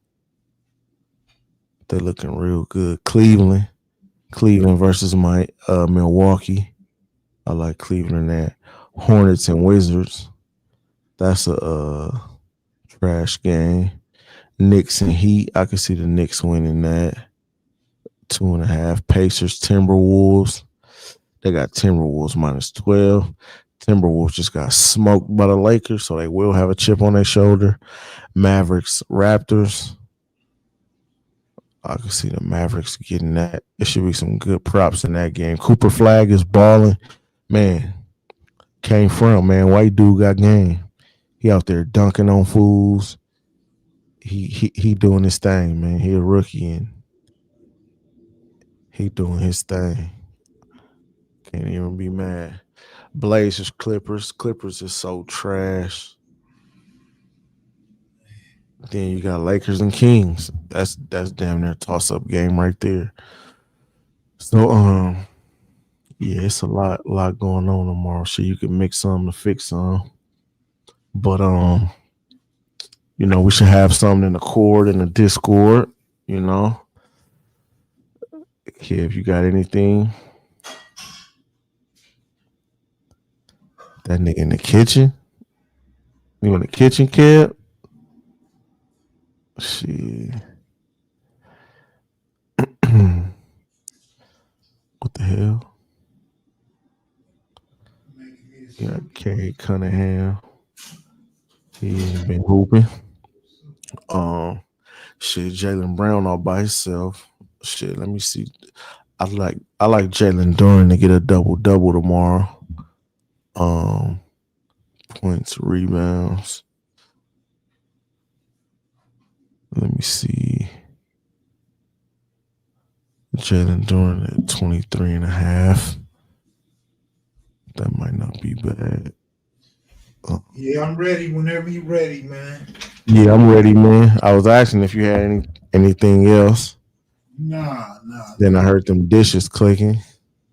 They're looking real good. Cleveland versus my Milwaukee. I like Cleveland at Hornets and Wizards. That's a trash game. Knicks and Heat. I can see the Knicks winning that. 2.5. Pacers, Timberwolves. They got Timberwolves -12. Timberwolves just got smoked by the Lakers, so they will have a chip on their shoulder. Mavericks, Raptors. I can see the Mavericks getting that. It should be some good props in that game. Cooper Flag is balling. Man, came from, man. White dude got game. He out there dunking on fools. He doing his thing, man. He a rookie and he doing his thing. Can't even be mad. Blazers, Clippers. Clippers is so trash. Then you got Lakers and Kings. That's damn near toss up game right there. So yeah, it's a lot going on tomorrow. So you can mix some to fix some. But We should have something in the cord and the Discord. You know, yeah. If you got anything, that nigga in the kitchen. You in the kitchen, kid? Shit. What the hell? Making me a Yeah, soup. Kay Cunningham. He ain't been hooping. Um, shit, Jalen Brown all by himself. Shit, let me see. I like Jalen Duran to get a double double tomorrow. Um, Points, rebounds. Let me see. Jalen Duran at 23 and a half. That might not be bad. Yeah, I'm ready whenever you're ready, man. Yeah, I'm ready, man. I was asking if you had anything else. Then I Nah. heard them dishes clicking.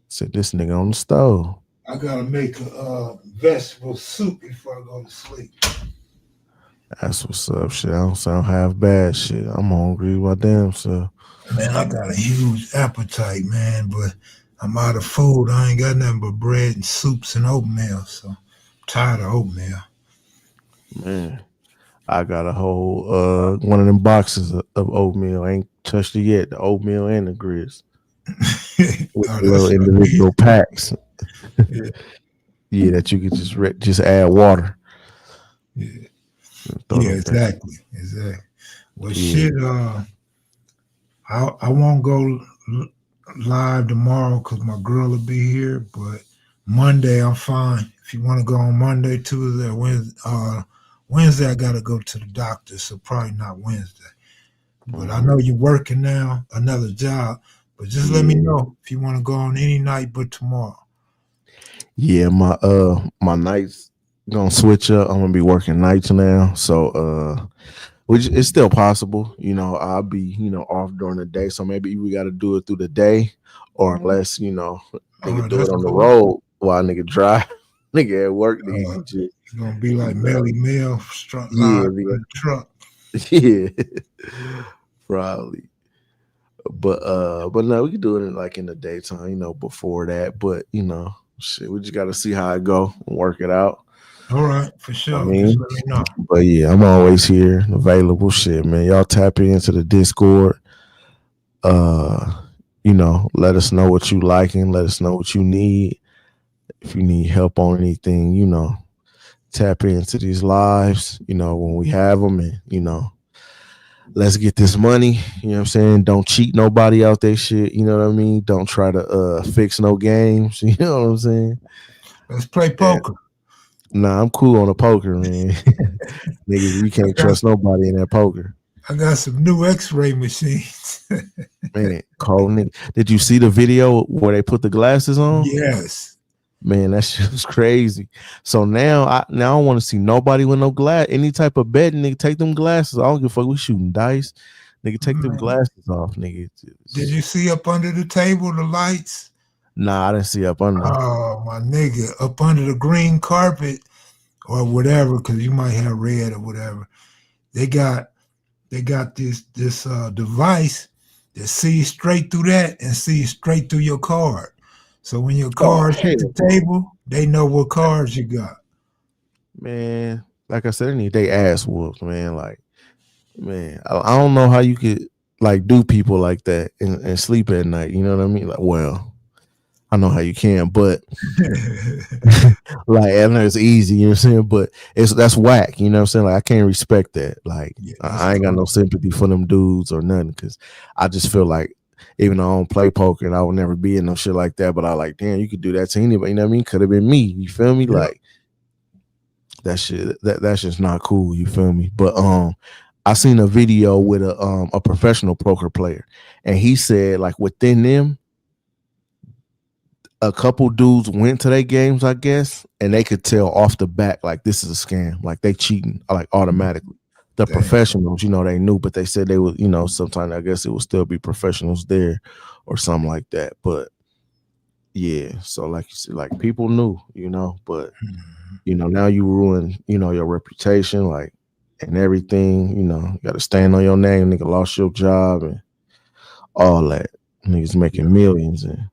Said this nigga on the stove. I gotta make a vegetable soup before I go to sleep. That's what's up. Shit, I don't sound half bad. Shit, I'm hungry. My damn self. Man, I got a huge appetite, man, but I'm out of food. I ain't got nothing but bread and soups and oatmeal, so I'm tired of oatmeal. Man, I got a whole one of them boxes of oatmeal. I ain't touched it yet. The oatmeal and the grits with Oh, the little that's so big. individual packs. Yeah, Yeah, that you could just add water yeah, and throw yeah, them things. exactly. Well, Yeah, shit, I won't go live tomorrow because my girl will be here, but Monday I'm fine. If you want to go on Monday, Tuesday, or Wednesday I got to go to the doctor, so probably not Wednesday. But I mhm. know you're working now, another job. But just let me Yeah, know if you want to go on any night but tomorrow. yeah. My nights gonna switch up. I'm gonna be working nights now, so which is still possible. I'll be off during the day, so maybe we got to do it through the day, or unless nigga Oh, do it that's on the cool. road while nigga drive. Nigga at work, nigga Uh, can just it's gonna be like you know Melly Mel struck live yeah in the truck. yeah probably. But no, we can do it like in the daytime, before that. But shit, we just got to see how it go and work it out. All right, for I sure. Just mean, let me know. but yeah, I'm always here, available. Shit, man, y'all tap into the Discord. Uh, let us know what you liking. Let us know what you need. If you need help on anything, tap into these lives. When we have them, and let's get this money. You know what I'm saying? Don't cheat nobody out there shit. You know what I mean? Don't try to fix no games. You know what I'm saying? Let's play And poker. nah, I'm cool on the poker, man. Niggas, you I can't got trust nobody in that poker. I got some new X-ray machines. Man, cold nigga. Did you see the video where they put the glasses on? Yes. Man, that shit was crazy. So now I want to see nobody with no glass. Any type of betting, nigga, take them glasses. I don't give a fuck. We shooting dice. Nigga, take them Man, glasses off, nigga. did you see up under the table the lights? Nah, I didn't see up under. Oh my nigga, up under the green carpet or whatever, because you might have red or whatever. They got this device that sees straight through that and sees straight through your card. So when your Oh cards hit the hell no, table, they know what cards you got. man. Like I said, they need they ass whooped, man. Like, man, I don't know how you could like do people like that and sleep at night. You know what I mean? Like, well, I know how you can, but like, I know it's easy. You know what I'm saying? But that's whack. You know what I'm saying? Like, I can't respect that. Like, Yeah, that's I ain't got no crazy. sympathy for them dudes or nothing because I just feel like. Even though I don't play poker and I would never be in no shit like that, but I like, damn, you could do that to anybody. You know what I mean? Could have been me. You feel me? Yep. Like, that shit that's just not cool, you feel me? But I seen a video with a professional poker player, and he said like within them a couple dudes went to their games, I guess, and they could tell off the back like this is a scam, like they cheating like automatically. The Damn. professionals, they knew, but they said they would, sometimes I guess it would still be professionals there or something like that. But yeah, so like you said, like people knew, but Mhm. now you ruin, your reputation. Like and everything. You know, you got to stand on your name. Nigga lost your job and all that. Niggas making millions and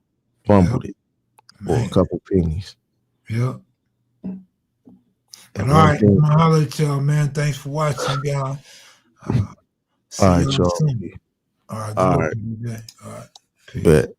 fumbled it for a couple pennies. Yep. But And all one right, thing, I'm gonna holler at y'all, man. Thanks for watching, y'all. See all right, y'all y'all. soon. All right, good All right, looking, DJ. All right, peace. bet.